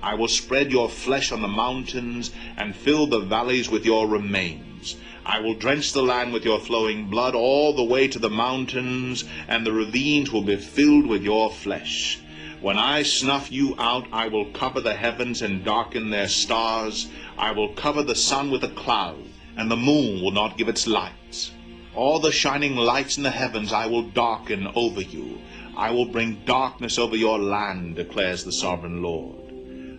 I will spread your flesh on the mountains, and fill the valleys with your remains. I will drench the land with your flowing blood all the way to the mountains, and the ravines will be filled with your flesh. When I snuff you out, I will cover the heavens and darken their stars. I will cover the sun with a cloud, and the moon will not give its light. All the shining lights in the heavens I will darken over you. I will bring darkness over your land, declares the sovereign Lord.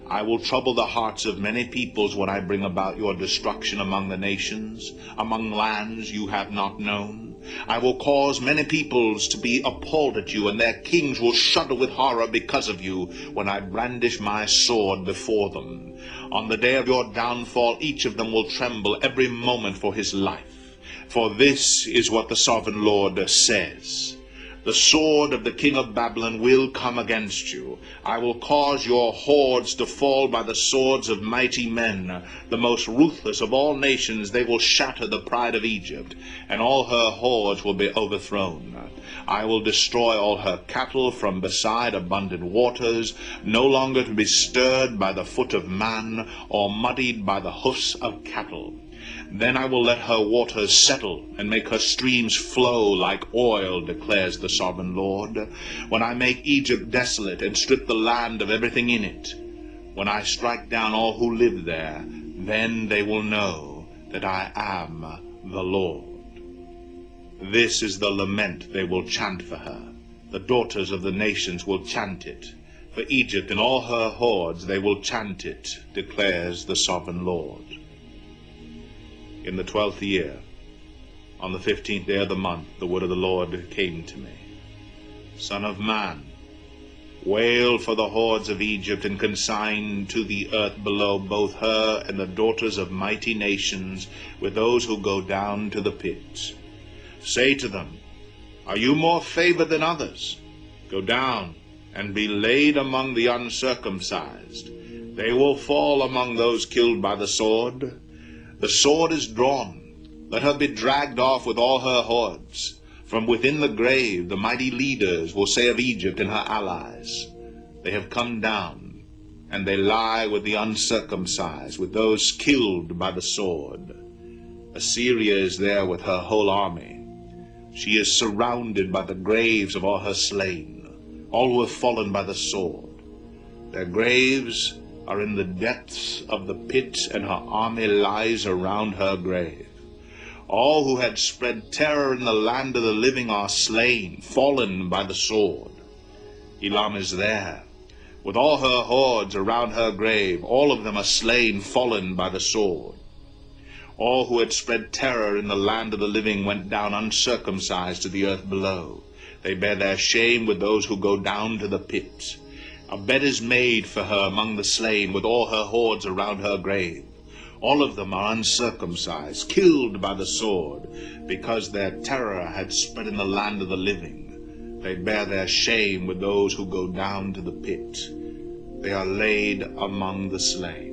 I will trouble the hearts of many peoples when I bring about your destruction among the nations, among lands you have not known. I will cause many peoples to be appalled at you, and their kings will shudder with horror because of you when I brandish my sword before them. On the day of your downfall, each of them will tremble every moment for his life. For this is what the sovereign Lord says. The sword of the king of Babylon will come against you. I will cause your hordes to fall by the swords of mighty men. The most ruthless of all nations, they will shatter the pride of Egypt, and all her hordes will be overthrown. I will destroy all her cattle from beside abundant waters, no longer to be stirred by the foot of man, or muddied by the hoofs of cattle. Then I will let her waters settle, and make her streams flow like oil, declares the sovereign Lord. When I make Egypt desolate, and strip the land of everything in it, when I strike down all who live there, then they will know that I am the Lord. This is the lament they will chant for her. The daughters of the nations will chant it. For Egypt and all her hordes they will chant it, declares the sovereign Lord. In the 12th year, on the 15th day of the month, the word of the Lord came to me. Son of man, wail for the hordes of Egypt, and consign to the earth below both her and the daughters of mighty nations, with those who go down to the pit. Say to them, are you more favored than others? Go down and be laid among the uncircumcised. They will fall among those killed by the sword. The sword is drawn. Let her be dragged off with all her hordes. From within the grave the mighty leaders will say of Egypt and her allies, they have come down, and they lie with the uncircumcised, with those killed by the sword. Assyria is there with her whole army. She is surrounded by the graves of all her slain, all who have fallen by the sword. Their graves are in the depths of the pit, and her army lies around her grave. All who had spread terror in the land of the living are slain, fallen by the sword. Elam is there, with all her hordes around her grave. All of them are slain, fallen by the sword. All who had spread terror in the land of the living went down uncircumcised to the earth below. They bear their shame with those who go down to the pit. A bed is made for her among the slain, with all her hordes around her grave. All of them are uncircumcised, killed by the sword, because their terror had spread in the land of the living. They bear their shame with those who go down to the pit. They are laid among the slain.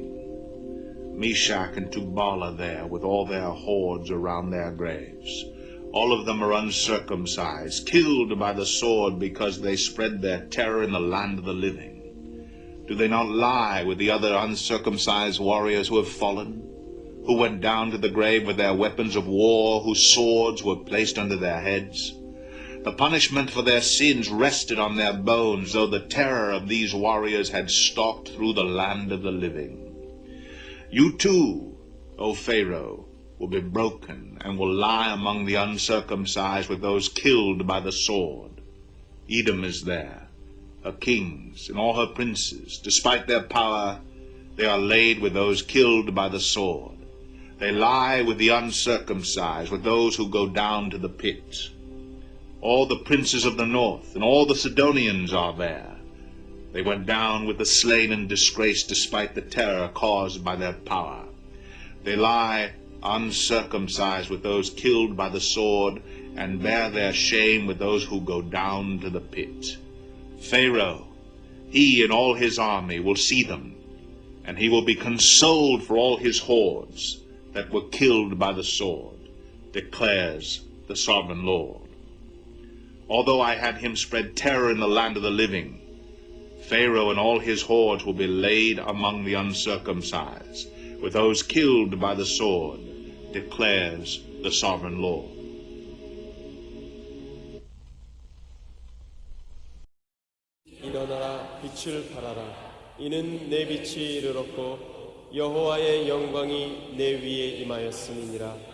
Meshach and Tubal are there, with all their hordes around their graves. All of them are uncircumcised, killed by the sword, because they spread their terror in the land of the living. Do they not lie with the other uncircumcised warriors who have fallen, who went down to the grave with their weapons of war, whose swords were placed under their heads? The punishment for their sins rested on their bones, though the terror of these warriors had stalked through the land of the living. You too, O Pharaoh, will be broken, and will lie among the uncircumcised with those killed by the sword. Edom is there, her kings and all her princes. Despite their power, they are laid with those killed by the sword. They lie with the uncircumcised, with those who go down to the pit. All the princes of the north and all the Sidonians are there. They went down with the slain and disgraced, despite the terror caused by their power. They lie uncircumcised with those killed by the sword, and bear their shame with those who go down to the pit. Pharaoh, he and all his army will see them, and he will be consoled for all his hordes that were killed by the sword, declares the sovereign Lord. Although I had him spread terror in the land of the living, Pharaoh and all his hordes will be laid among the uncircumcised, with those killed by the sword, declares the sovereign Lord. 일어나라 빛을 발하라. 이는 내 빛이 이르렀고 여호와의 영광이 내 위에 임하였음이니라.